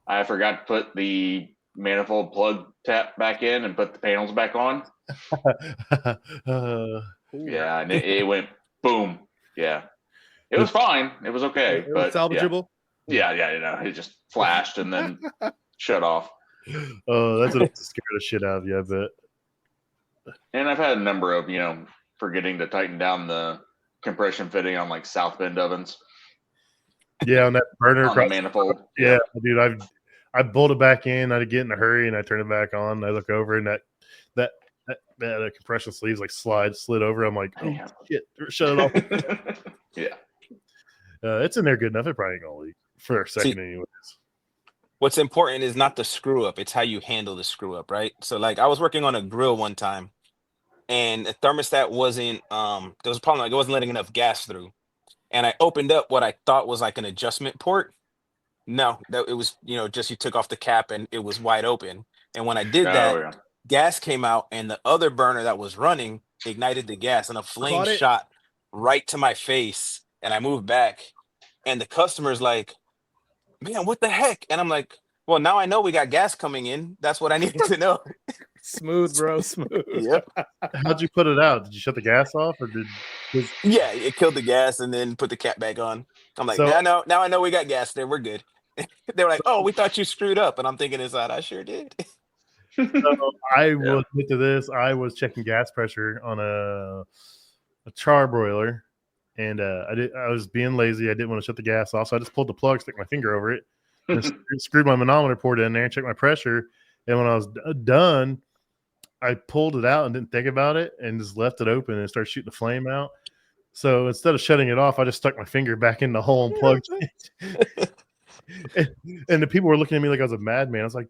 I forgot to put the manifold plug tap back in and put the panels back on. Yeah, and it went boom. Yeah, it was fine. It was okay, It was but salvageable. yeah, it just flashed and then shut off. Oh, that's enough to scare the shit out of you, I bet. And I've had a number of forgetting to tighten down the compression fitting on like South Bend ovens. Yeah, on that burner on the across manifold. Yeah, dude, I pulled it back in. I get in a hurry and I turn it back on. And I look over and that compression sleeves like slid over. I'm like, oh shit, shut it off. Yeah, it's in there good enough. It probably ain't gonna leak for a second, anyways. What's important is not the screw up; it's how you handle the screw up, right? So, like, I was working on a grill one time, and the thermostat wasn't. There was a problem; like it wasn't letting enough gas through, and I opened up what I thought was like an adjustment port. No, that it was, just you took off the cap and it was wide open. And when I did that, gas came out and the other burner that was running ignited the gas and a flame shot right to my face. And I moved back and the customer's like, man, what the heck? And I'm like, well, now I know we got gas coming in. That's what I needed to know. Smooth, bro. Smooth. Yep. How'd you put it out? Did you shut the gas off or Yeah, it killed the gas and then put the cap back on. I'm like, now I know we got gas there. We're good. They were like, oh, we thought you screwed up. And I'm thinking inside, I sure did. So I will admit to this. I was checking gas pressure on a char broiler, and I was being lazy. I didn't want to shut the gas off, so I just pulled the plug, stuck my finger over it, and screwed my manometer port in there and checked my pressure. And when I was done, I pulled it out and didn't think about it and just left it open and started shooting the flame out. So instead of shutting it off, I just stuck my finger back in the hole and plugged it. And the people were looking at me like I was a madman. I was like,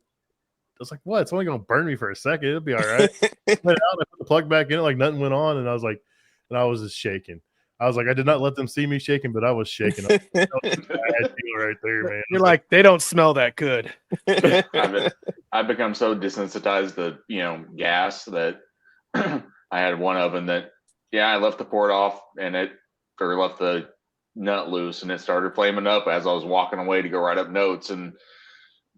what? It's only going to burn me for a second. It'll be all right. I put the plug back in it like nothing went on. And I was like, and I was just shaking. I was like, I did not let them see me shaking, but I was shaking. That was a bad deal right there, man. You're like, they don't smell that good. I've become so desensitized to, gas that I had one oven that, I left the port off and left the nut loose and it started flaming up as I was walking away to go write up notes. And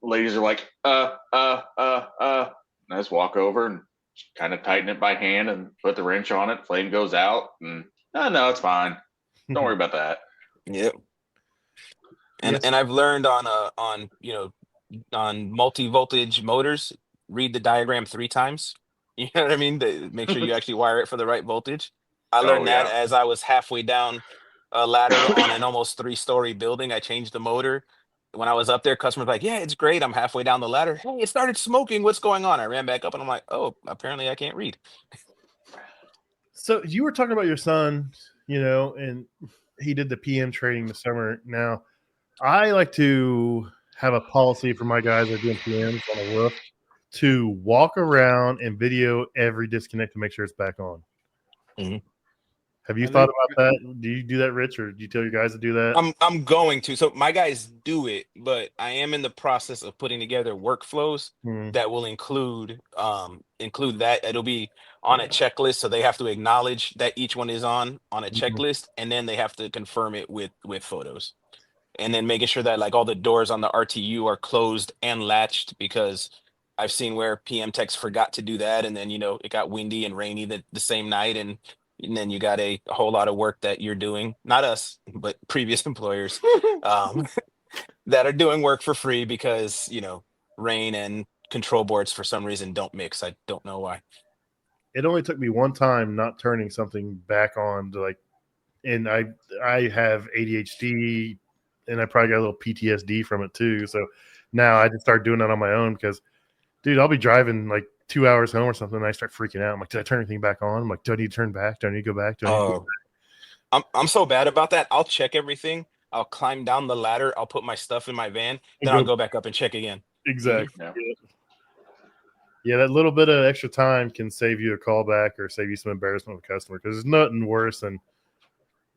ladies are like, and I just walk over and kind of tighten it by hand and put the wrench on it. Flame goes out and no, it's fine. Don't worry about that. Yep. And I've learned on multi-voltage motors, read the diagram 3 times. You know what I mean? To make sure you actually wire it for the right voltage. I learned that as I was halfway down a ladder on an almost 3-story building. I changed the motor. When I was up there, customers were like, yeah, it's great. I'm halfway down the ladder. Hey, it started smoking. What's going on? I ran back up and I'm like, oh, apparently I can't read. So you were talking about your son, and he did the PM training this summer. Now, I like to have a policy for my guys that are doing PMs on a roof to walk around and video every disconnect to make sure it's back on. Mm-hmm. Have you thought about that? Do you do that, Rich, or do you tell your guys to do that? I'm going to. So my guys do it, but I am in the process of putting together workflows that will include that. It'll be on a checklist, so they have to acknowledge that each one is on a checklist, and then they have to confirm it with photos, and then making sure that like all the doors on the RTU are closed and latched, because I've seen where PM techs forgot to do that, and then it got windy and rainy the same night, and then you got a whole lot of work that you're doing, not us, but previous employers that are doing work for free because, rain and control boards for some reason don't mix. I don't know why. It only took me one time not turning something back on and I have ADHD and I probably got a little PTSD from it too. So now I just start doing that on my own because, dude, I'll be driving like 2 hours home or something, and I start freaking out. I'm like, did I turn anything back on? I'm like, do I need to turn back? Do I need to go back? Do I need to go back? I'm so bad about that. I'll check everything. I'll climb down the ladder. I'll put my stuff in my van. Then I'll go back up and check again. Exactly. Yeah, that little bit of extra time can save you a callback or save you some embarrassment with a customer, because there's nothing worse than,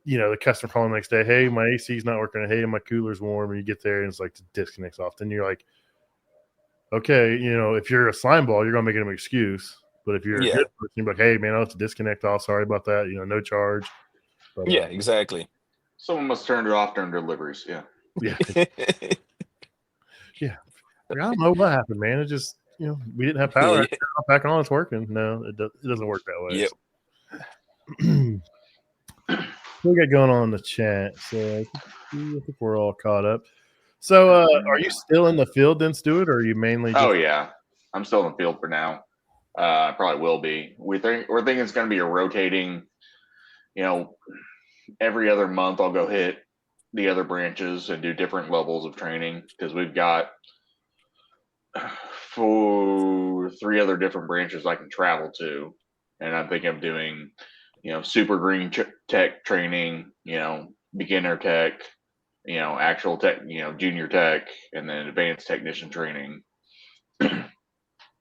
the customer calling the next day, hey, my AC's not working. Hey, my cooler's warm. And you get there and it's like the disconnect's off. Then you're like, okay, if you're a slime ball, you're going to make an excuse. But if you're a good person, you're like, hey, man, I'll have to disconnect off. Sorry about that. No charge. But, exactly. Someone must turn it off during deliveries. Yeah. Yeah. Yeah. I don't know what happened, man. It just we didn't have power. Yeah. I turned it back on. It's working. No, it doesn't work that way. Yep. What we got going on in the chat? So I think we're all caught up. So are you still in the field then, Stuart, or are you mainly Oh yeah, I'm still in the field for now. I probably will be. We're thinking it's going to be a rotating. Every other month I'll go hit the other branches and do different levels of training because we've got 3 other different branches I can travel to, and I'm thinking of doing, super green tech training, beginner tech, actual tech, junior tech, and then advanced technician training.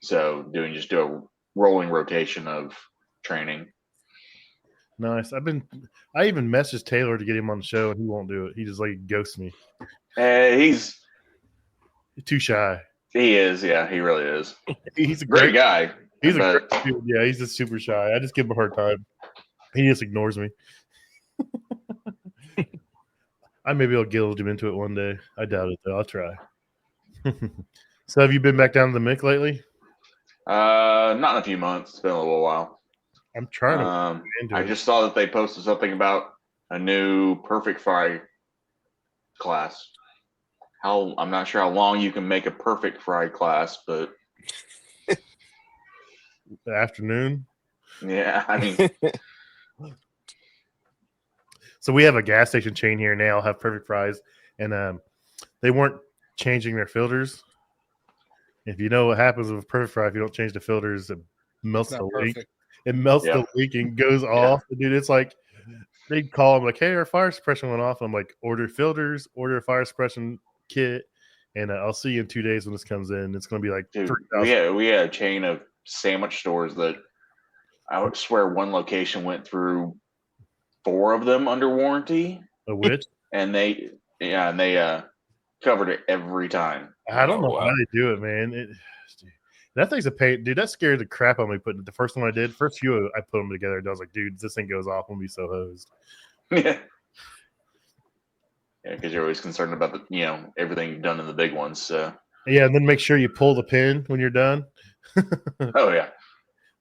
So do a rolling rotation of training. Nice. I even messaged Taylor to get him on the show, and he won't do it. He just ghosts me. He's too shy. He is, yeah, he really is. He's a great guy. He's a great dude. Yeah, he's just super shy. I just give him a hard time. He just ignores me. I maybe I'll guild him into it one day. I doubt it though. I'll try. So have you been back down to the Mick lately? Not in a few months. It's been a little while. I'm trying to. I just saw that they posted something about a new perfect fry class. I'm not sure how long you can make a perfect fry class, but the afternoon. Yeah, I mean. So we have a gas station chain here now. Have perfect fries, and they weren't changing their filters. If you know what happens with perfect fry, if you don't change the filters, it melts the leak. It melts the leak and goes off. Dude, it's like they'd call them like, "Hey, our fire suppression went off." I'm like, "Order filters, order a fire suppression kit, and I'll see you in 2 days when this comes in." It's going to be like, dude, we had a chain of sandwich stores that I would swear one location went through 4 of them under warranty. A which? And they covered it every time. I don't know why they do it, man. That thing's a pain, dude. That scared the crap out of me. Putting the first one I did, first few I put them together, and I was like, dude, this thing goes off, I'm gonna be so hosed. Yeah, because you're always concerned about the everything done in the big ones. So yeah, and then make sure you pull the pin when you're done. Oh yeah,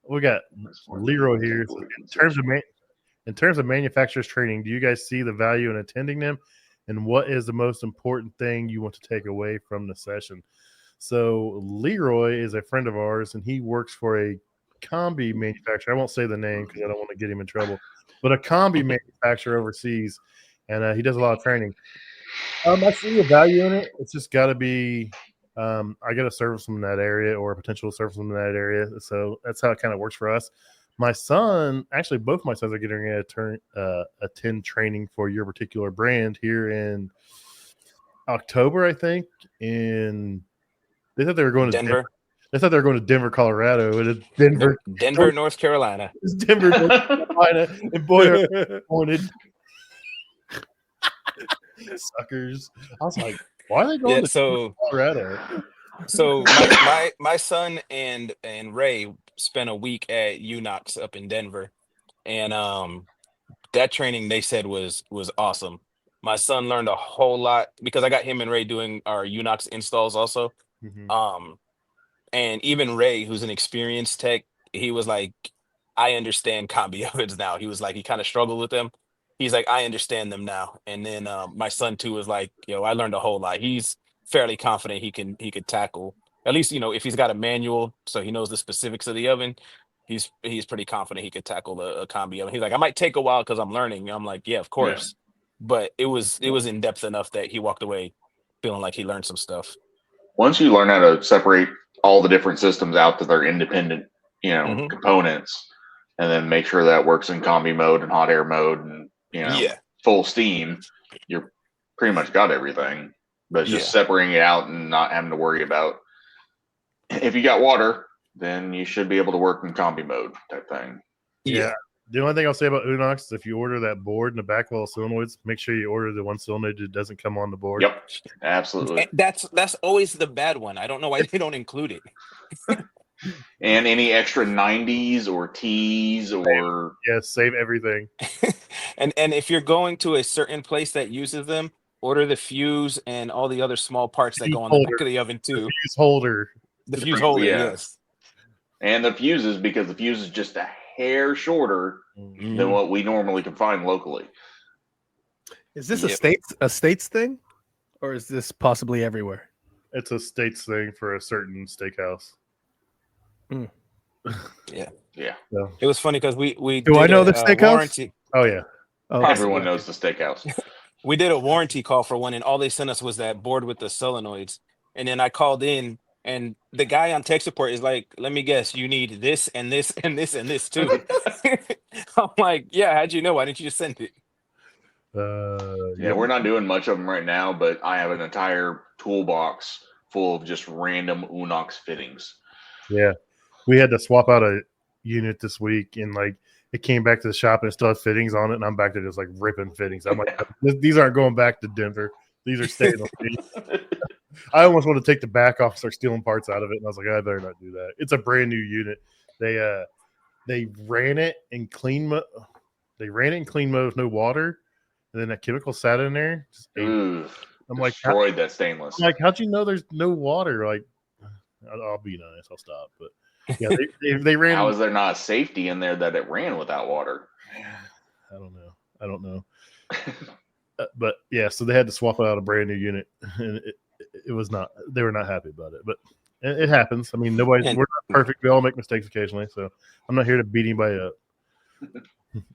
we got Leroy here. So in terms of manufacturers training, do you guys see the value in attending them? And what is the most important thing you want to take away from the session? So Leroy is a friend of ours, and he works for a combi manufacturer. I won't say the name because I don't want to get him in trouble, but a combi manufacturer overseas, and he does a lot of training. I see the value in it. It's just got to be I got to service them in that area or a potential service them in that area. So that's how it kind of works for us. My son, actually, both my sons are getting ready to attend training for your particular brand here in October, I think. And they thought they were going to Denver. They thought they were going to Denver, Colorado. It is Denver, North Carolina. It's Denver, North Carolina. And boy, are they disappointed. Suckers. I was like, why are they going to Colorado? So my son and Ray spent a week at UNOX up in Denver, and that training they said was awesome. My son learned a whole lot because I got him and Ray doing our UNOX installs also. Mm-hmm. And even Ray, who's an experienced tech, he was like, I understand combi ovens now. He was like, he kind of struggled with them. He's like, I understand them now. And then my son too was like, I learned a whole lot. He's fairly confident he could tackle, at least, if he's got a manual, so he knows the specifics of the oven, he's pretty confident he could tackle a combi oven. He's like, I might take a while because I'm learning. I'm like, yeah, of course. Yeah. But it was in depth enough that he walked away feeling like he learned some stuff. Once you learn how to separate all the different systems out to their independent, mm-hmm. components, and then make sure that works in combi mode and hot air mode and, full steam, you're pretty much got everything. But it's just separating it out and not having to worry about, if you got water, then you should be able to work in combi mode type thing. Yeah. The only thing I'll say about UNOX is if you order that board in the back wall solenoids, make sure you order the one solenoid that doesn't come on the board. Yep, absolutely. That's always the bad one. I don't know why they don't include it. And any extra 90s or T's or save everything. And if you're going to a certain place that uses them, order the fuse and all the other small parts that go on the back of the oven too. The fuse holder. The fuse holder, yeah. yes. And the fuses, because the fuse is just a hair shorter than what we normally can find locally. Is this a states thing, or is this possibly everywhere? It's a states thing for a certain steakhouse. Yeah. So, It was funny because we Do did I know the a steakhouse? warranty. oh yeah. Oh, Everyone knows the steakhouse. We did a warranty call for one, and all they sent us was that board with the solenoids. And then I called in, and the guy on tech support is like, "Let me guess, you need this and this and this and this too." I'm like, "Yeah, how'd you know? Why didn't you just send it?" Yeah, we're not doing much of them right now, but I have an entire toolbox full of just random Unox fittings. Yeah. We had to swap out a unit this week, and like it came back to the shop and it still had fittings on it, and I'm back there just like ripping fittings. I'm like, these aren't going back to Denver. These are staying on me. I almost want to take the back off and start stealing parts out of it, and I was like, I better not do that. It's a brand new unit. They ran it in clean mode. They ran it in clean mode with no water, and then that chemical sat in there. Just Ooh, I'm like, destroyed that stainless. I'm like, how'd you know there's no water? Like, I'll be nice. I'll stop. But yeah, they ran. How is there not safety in there that it ran without water? I don't know. But yeah, so they had to swap out a brand new unit, and it was not. They were not happy about it, but it happens. I mean, we're not perfect. We all make mistakes occasionally, so I'm not here to beat anybody up.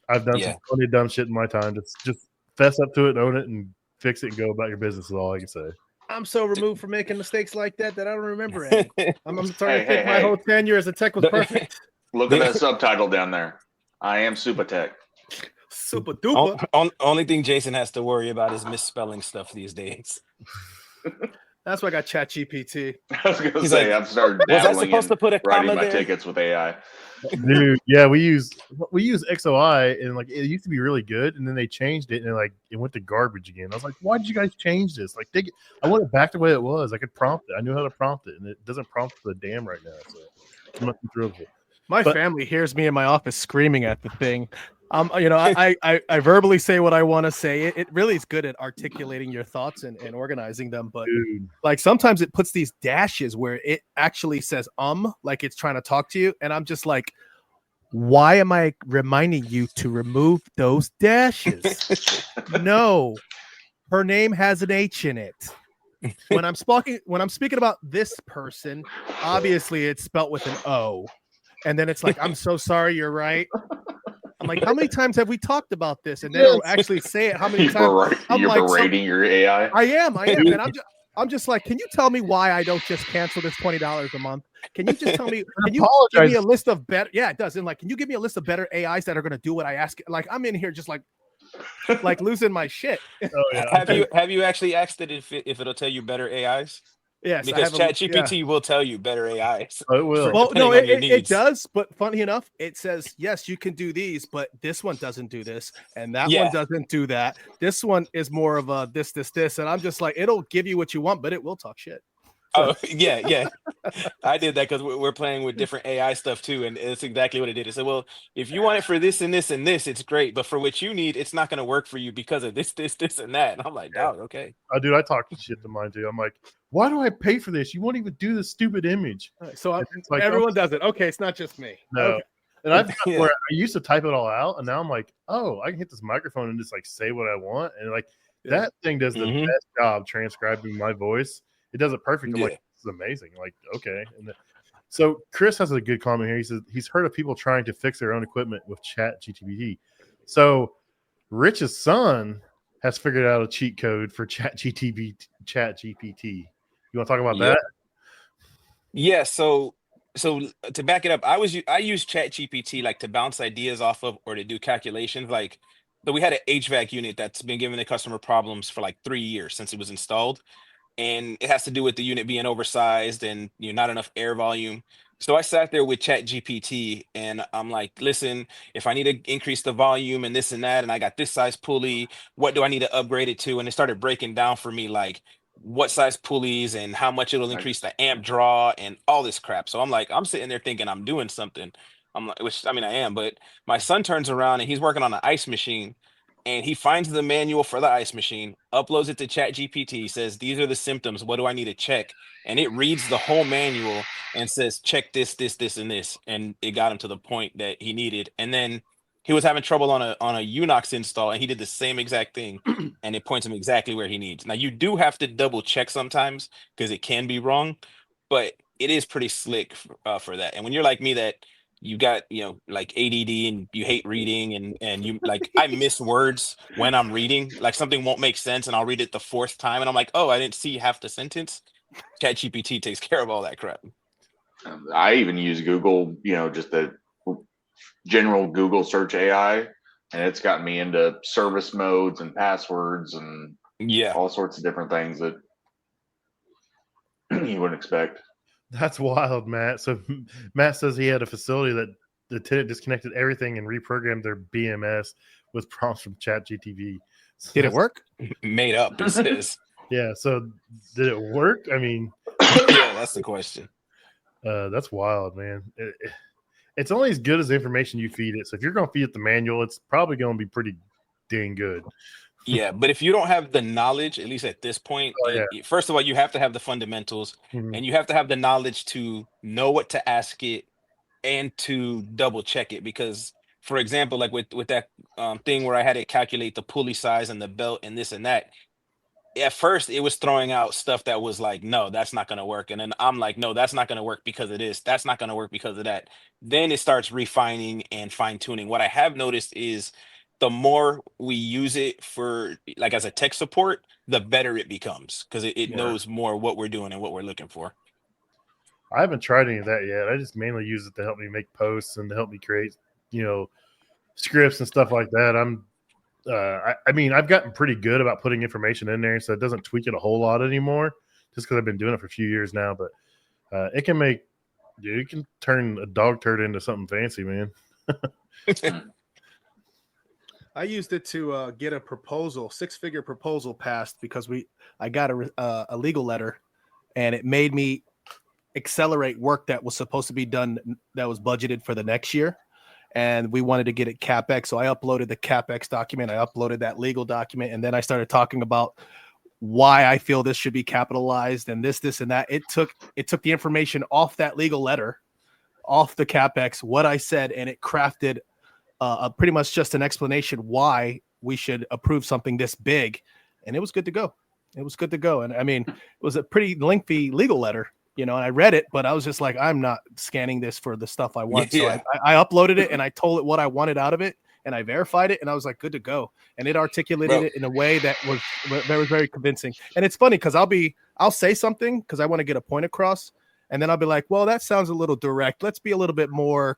I've done some funny dumb shit in my time. Just fess up to it, own it, and fix it, and go about your business. Is all I can say. I'm so removed from making mistakes like that I don't remember any. I'm starting to think my whole tenure as a tech was perfect. Look at that subtitle down there. I am Super Tech. Super duper. Only thing Jason has to worry about is misspelling stuff these days. That's why I got ChatGPT. I was going to say, I've started dabbling in writing my tickets with AI. Dude, yeah, we use XOI, and like it used to be really good, and then they changed it, and like it went to garbage again. I was like, why did you guys change this? Like, I want it back the way it was. I could prompt it. I knew how to prompt it, and it doesn't prompt the damn right now. So I'm not thrilled with it. My family hears me in my office screaming at the thing. I verbally say what I want to say. It really is good at articulating your thoughts and organizing them. But like sometimes it puts these dashes where it actually says like it's trying to talk to you. And I'm just like, why am I reminding you to remove those dashes? No, her name has an H in it. When I'm speaking about this person, obviously it's spelt with an O. And then it's like, I'm so sorry, you're right. I'm like, how many times have we talked about this? And then it'll actually say it. How many times? You're berating your AI. I am. And I'm just like, can you tell me why I don't just cancel this $20 a month? Can you just tell me? Can you give me a list of better? Yeah, it does. And like, can you give me a list of better AIs that are going to do what I ask? Like, I'm in here just like losing my shit. Oh, yeah. Have you actually asked it if it'll tell you better AIs? Yes, because ChatGPT will tell you better AIs. Oh, it will. Well, no, it does. But funny enough, it says, yes, you can do these, but this one doesn't do this. And that one doesn't do that. This one is more of a this. And I'm just like, it'll give you what you want, but it will talk shit. Oh, yeah. I did that because we're playing with different AI stuff too. And it's exactly what it did. It said, well, if you want it for this and this and this, it's great. But for what you need, it's not going to work for you because of this, and that. And I'm like, dog, okay. Dude, I talk shit to mine too. I'm like, why do I pay for this? You won't even do the stupid image. So like, everyone does it. Okay, it's not just me. No. Okay. And I've got where I used to type it all out, and now I'm like, oh, I can hit this microphone and just like say what I want. And like that thing does the best job transcribing my voice. It does it perfect. I'm like, this is amazing. Like, okay. And so Chris has a good comment here. He says he's heard of people trying to fix their own equipment with ChatGPT. So Rich's son has figured out a cheat code for ChatGPT. You want to talk about that? Yeah. So to back it up, I use ChatGPT like to bounce ideas off of or to do calculations. Like, so we had an HVAC unit that's been giving the customer problems for like 3 years since it was installed. And it has to do with the unit being oversized and not enough air volume. So I sat there with ChatGPT and I'm like, listen, if I need to increase the volume and this and that, and I got this size pulley, what do I need to upgrade it to? And it started breaking down for me like what size pulleys and how much it'll increase the amp draw and all this crap. So I'm sitting there thinking I'm doing something. I'm like, which I mean I am, but my son turns around and he's working on an ice machine. and he finds the manual for the ice machine, uploads it to ChatGPT, says, these are the symptoms. What do I need to check? And it reads the whole manual and says, check this, this, this, and this. And it got him to the point that he needed. And then he was having trouble on a Unix install, and he did the same exact thing, and it points him exactly where he needs. Now, you do have to double check sometimes because it can be wrong, but it is pretty slick for that. And when you're like me, that you got, like ADD and you hate reading and you like, I miss words when I'm reading, like something won't make sense and I'll read it the fourth time and I'm like, oh, I didn't see half the sentence. ChatGPT takes care of all that crap. I even use Google, just the general Google search AI, and it's gotten me into service modes and passwords and all sorts of different things that you wouldn't expect. That's wild, Matt. So Matt says he had a facility that the tenant disconnected everything and reprogrammed their BMS with prompts from ChatGPT. So Did it work? Made up, it says. Yeah. So did it work? I mean, yeah, that's the question. That's wild, man. It's only as good as the information you feed it. So if you're going to feed it the manual, it's probably going to be pretty dang good. Yeah, but if you don't have the knowledge, at least at this point, first of all, you have to have the fundamentals, and you have to have the knowledge to know what to ask it and to double check it. Because, for example, like with that thing where I had it calculate the pulley size and the belt and this and that, at first it was throwing out stuff that was like, no, that's not going to work. And then I'm like, no, that's not going to work because of this. That's not going to work because of that. Then it starts refining and fine tuning. What I have noticed is the more we use it for like as a tech support, the better it becomes because it knows more what we're doing and what we're looking for. I haven't tried any of that yet. I just mainly use it to help me make posts and to help me create, scripts and stuff like that. I mean, I've gotten pretty good about putting information in there, so it doesn't tweak it a whole lot anymore just because I've been doing it for a few years now. But it can turn a dog turd into something fancy, man. I used it to get a proposal, 6-figure proposal passed because I got a legal letter, and it made me accelerate work that was supposed to be done that was budgeted for the next year. And we wanted to get it CapEx. So I uploaded the CapEx document. I uploaded that legal document. And then I started talking about why I feel this should be capitalized and this, and that. It took the information off that legal letter, off the CapEx, what I said, and it crafted pretty much just an explanation why we should approve something this big. And it was good to go. And I mean, it was a pretty lengthy legal letter. And I read it, but I was just like, I'm not scanning this for the stuff I want. So I uploaded it and I told it what I wanted out of it and I verified it and I was like, good to go. And it articulated it in a way that was very, very convincing. And it's funny because I'll say something because I want to get a point across. And then I'll be like, well, that sounds a little direct. Let's be a little bit more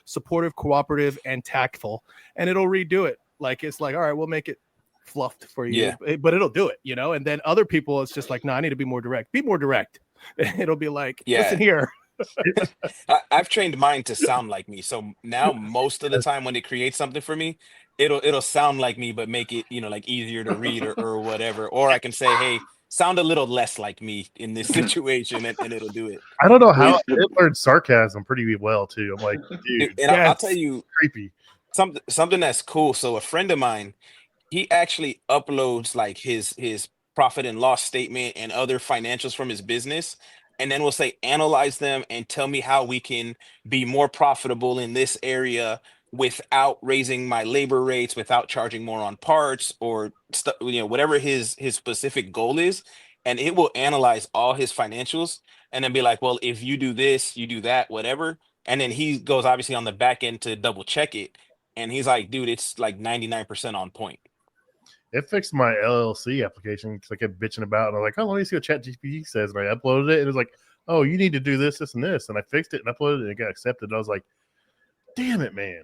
supportive, cooperative, and tactful. And it'll redo it. Like, it's like, all right, we'll make it fluffed for you, but it'll do it, and then other people, it's just like, no, I need to be more direct. It'll be like, listen here. I've trained mine to sound like me, so now most of the time when it creates something for me, it'll sound like me, but make it like easier to read or whatever. Or I can say, hey, sound a little less like me in this situation, and it'll do it. I don't know how it learned sarcasm pretty well too. I'm like, dude, and I'll tell you, creepy. Something that's cool. So a friend of mine, he actually uploads like his profit and loss statement and other financials from his business, and then we'll say, analyze them and tell me how we can be more profitable in this area without raising my labor rates, without charging more on parts or whatever his specific goal is. And it will analyze all his financials and then be like, well, if you do this, you do that, whatever. And then he goes obviously on the back end to double check it. And he's like, dude, it's like 99% on point. It fixed my LLC application because I kept bitching about it. And I was like, oh, let me see what ChatGPT says. And I uploaded it. And it was like, oh, you need to do this, this, and this. And I fixed it and uploaded it and it got accepted. And I was like, damn it, man.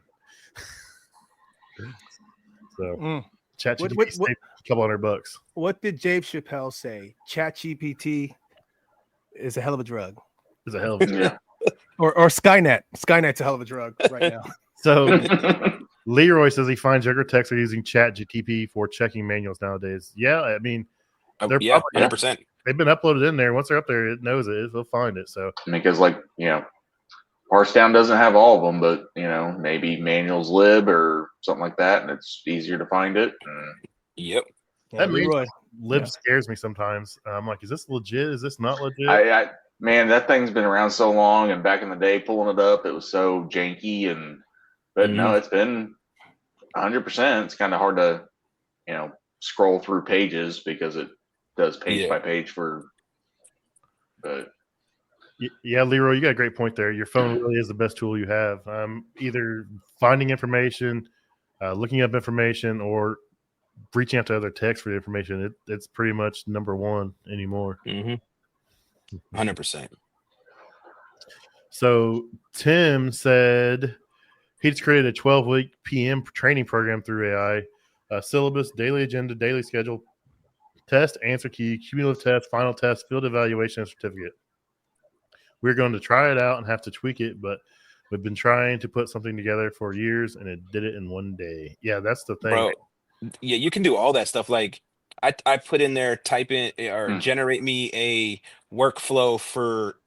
So ChatGPT saved a couple $100. What did Dave Chappelle say? ChatGPT is a hell of a drug. It's a hell of a drug. Or Skynet. Skynet's a hell of a drug right now. So Leroy says he finds younger techs are using ChatGPT for checking manuals nowadays. Yeah, I mean, they're 100%. They've been uploaded in there. Once they're up there, it knows it. They'll find it. So because, Parsedown doesn't have all of them, but maybe Manual's Lib or something like that, and it's easier to find it. Yep. That Leroy. Lib Yeah. scares me sometimes. I'm like, is this legit? Is this not legit? Man, that thing's been around so long, and back in the day, pulling it up, it was so janky. But no, it's been 100%. It's kind of hard to, scroll through pages because it does page by page but. Yeah, Leroy, you got a great point there. Your phone really is the best tool you have. Either finding information, looking up information, or reaching out to other techs for the information. It's pretty much number one anymore. 100%. So Tim said he just created a 12-week PM training program through AI, syllabus, daily agenda, daily schedule, test, answer key, cumulative test, final test, field evaluation, and certificate. We're going to try it out and have to tweak it, but we've been trying to put something together for years, and it did it in one day. Yeah, that's the thing. Bro, yeah, you can do all that stuff. Like I put in there, type in or generate me a workflow for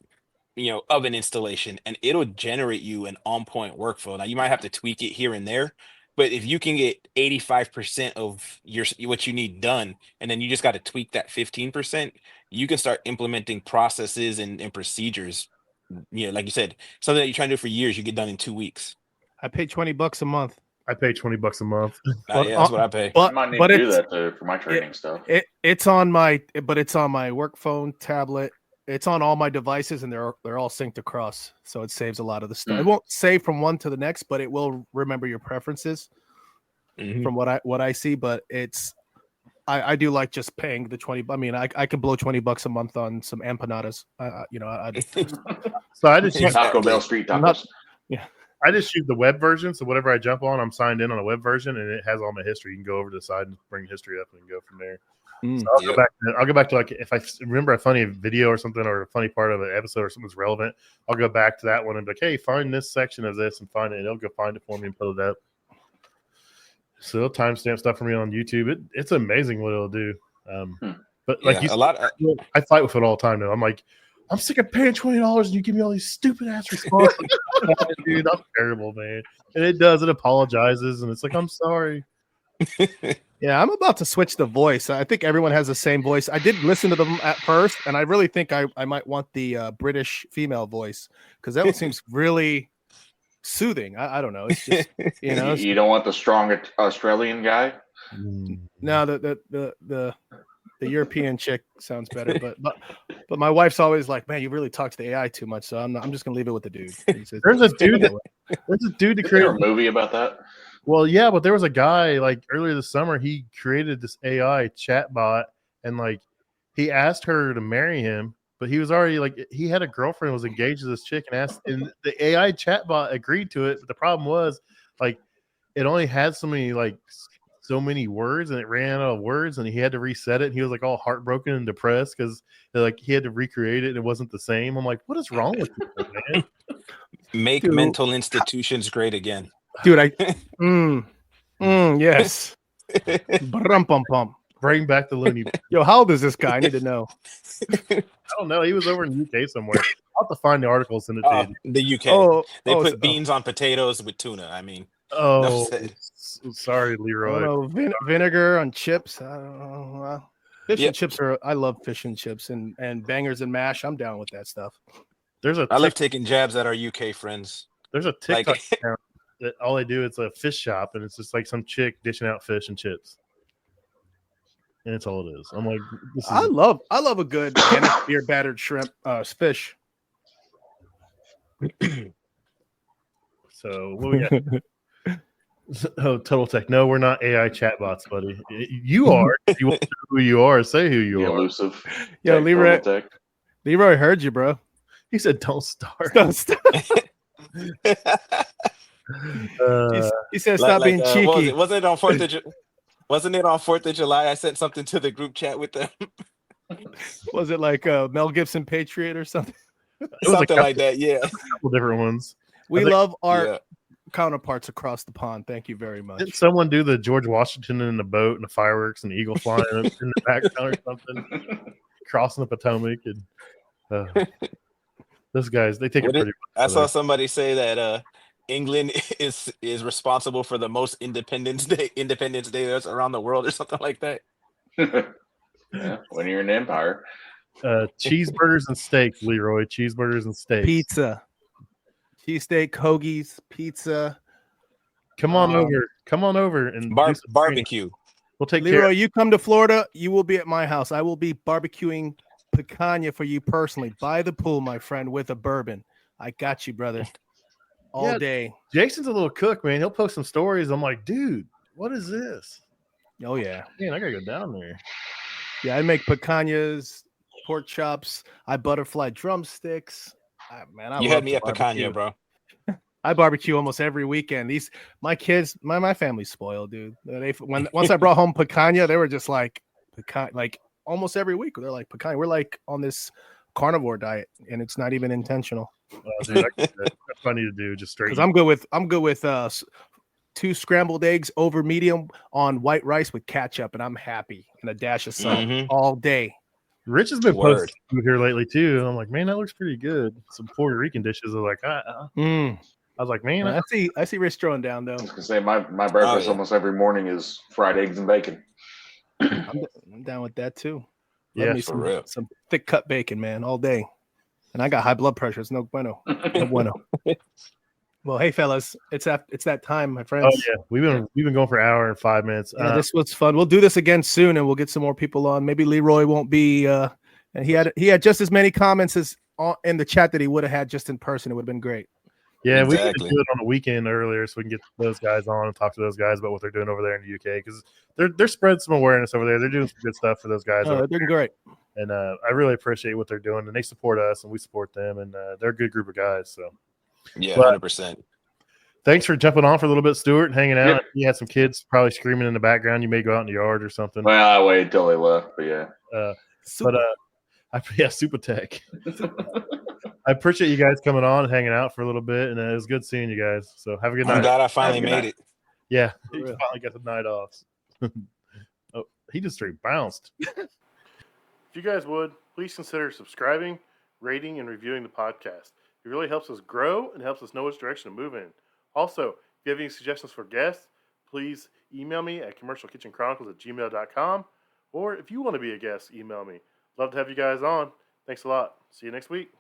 oven installation, and it'll generate you an on-point workflow. Now you might have to tweak it here and there, but if you can get 85% of what you need done, and then you just got to tweak that 15%, you can start implementing processes and procedures. Like you said, something that you're trying to do for years, you get done in 2 weeks. I pay $20 a month. I pay $20 a month. Yeah, that's what I pay. I might need to do that for my training stuff. It's on my work phone, tablet. It's on all my devices, and they're all synced across, so it saves a lot of the stuff. It won't save from one to the next, but it will remember your preferences from what I see. But I do like just paying the 20. I mean, I could blow $20 a month on some empanadas. So I just use Taco Bell street tacos. I just use the web version. So whatever I jump on, I'm signed in on a web version, and it has all my history. You can go over to the side and bring history up and go from there. So I'll go back to like if I remember a funny video or something, or a funny part of an episode or something's relevant, I'll go back to that one and be like, hey, find this section of this and find it, and it'll go find it for me and put it up. So it'll timestamp stuff for me on YouTube. It's amazing what it'll do. But like I fight with it all the time now. I'm like, I'm sick of paying $20 and you give me all these stupid ass responses. Dude, I'm terrible, man. And it does. It apologizes, and it's like, I'm sorry. Yeah, I'm about to switch the voice. I think everyone has the same voice. I did listen to them at first, and I really think I might want the British female voice, because that one seems really soothing. I don't know. It's just you don't want the strong Australian guy. No, the European chick sounds better, but my wife's always like, man, you really talk to the AI too much. So I'm just gonna leave it with the dude. There's a dude to create a movie about that. Well, yeah, but there was a guy like earlier this summer. He created this AI chatbot, and like he asked her to marry him, but he was already like he had a girlfriend, was engaged to this chick, and the AI chatbot agreed to it. But the problem was like it only had so many words, and it ran out of words, and he had to reset it. And he was like all heartbroken and depressed because like he had to recreate it and it wasn't the same. I'm like, what is wrong with you, man? Make mental institutions great again. Dude, yes. Brum-pum-pum. Bring back the loony. Yo, how old is this guy? I need to know. I don't know. He was over in the UK somewhere. I'll have to find the article and send it to you. The UK. They put beans on potatoes with tuna. I mean, sorry, Leroy. Vinegar on chips. I don't know. Fish and chips I love fish and chips and bangers and mash. I'm down with that stuff. I love taking jabs at our UK friends. There's a TikTok account that all they do is a fish shop, and it's just like some chick dishing out fish and chips, and that's all it is. I'm like, I love a good beer battered shrimp fish. So what we got? Oh, Total Tech. No, we're not AI chatbots, buddy. You are. If you want to know who you are, say who you are. Elusive. Yo, Leroy heard you, bro. He said, "Don't start." Don't start. He said, "Stop being cheeky." Wasn't it on 4th of July? Wasn't it on 4th of July? I sent something to the group chat with them. Was it like Mel Gibson Patriot or something? Something like that. Yeah, a couple different ones. We love our counterparts across the pond. Thank you very much. Didn't someone do the George Washington in the boat and the fireworks and the eagle flying in the background or something, crossing the Potomac? And Those guys, they take it pretty I much. saw somebody say that England is responsible for the most Independence Day that's around the world or something like that. Yeah, when you're an empire. Cheeseburgers and steak, Leroy. Cheeseburgers and steaks. Pizza, cheesesteak, hoagies, pizza. Come on over and do some barbecue. We'll take Leroy, care. you come to Florida, you will be at my house. I will be barbecuing picanha for you personally by the pool, my friend, with a bourbon. I got you, brother. All day. Jason's a little cook, man. He'll post some stories. I'm like, dude, what is this? Oh yeah, man, I gotta go down there. Yeah, I make picanhas, pork chops. I butterfly drumsticks. You had me at picanha, bro. I barbecue almost every weekend. My kids, my family's spoiled, dude. Once I brought home picanha, they were just like almost every week. They're like picanha. We're like on this carnivore diet, and it's not even intentional. Dude, that's what I need to do. Just straight. Because I'm good with 2 scrambled eggs over medium on white rice with ketchup, and I'm happy, and a dash of salt all day. Rich has been posting food here lately too, and I'm like, man, that looks pretty good. Some Puerto Rican dishes are like, I was like, man, I see Rich throwing down though. I was gonna say my breakfast almost every morning is fried eggs and bacon. I'm down with that too. Yeah, for real. Some thick cut bacon, man, all day. And I got high blood pressure. It's no bueno. No bueno. Well, hey fellas, it's that time, my friends. Oh yeah, we've been going for an hour and 5 minutes. Yeah, this was fun. We'll do this again soon, and we'll get some more people on. Maybe Leroy won't be. And he had just as many comments as in the chat that he would have had just in person. It would have been great. Yeah, we need to do it on the weekend earlier so we can get those guys on and talk to those guys about what they're doing over there in the UK, because they're spreading some awareness over there. They're doing some good stuff for those guys. They're doing great. And I really appreciate what they're doing, and they support us, and we support them, and they're a good group of guys. So yeah, 100%. Thanks for jumping on for a little bit, Stuart, and hanging out. Yeah. You had some kids probably screaming in the background. You may go out in the yard or something. Well, I waited until they left, but yeah. Super Tech. I appreciate you guys coming on and hanging out for a little bit, and it was good seeing you guys. So have a good night. I'm glad I finally made it. Yeah, you finally got the night off. Oh, he just straight bounced. If you guys would, please consider subscribing, rating, and reviewing the podcast. It really helps us grow and helps us know which direction to move in. Also, if you have any suggestions for guests, please email me at commercialkitchenchronicles@gmail.com. Or if you want to be a guest, email me. Love to have you guys on. Thanks a lot. See you next week.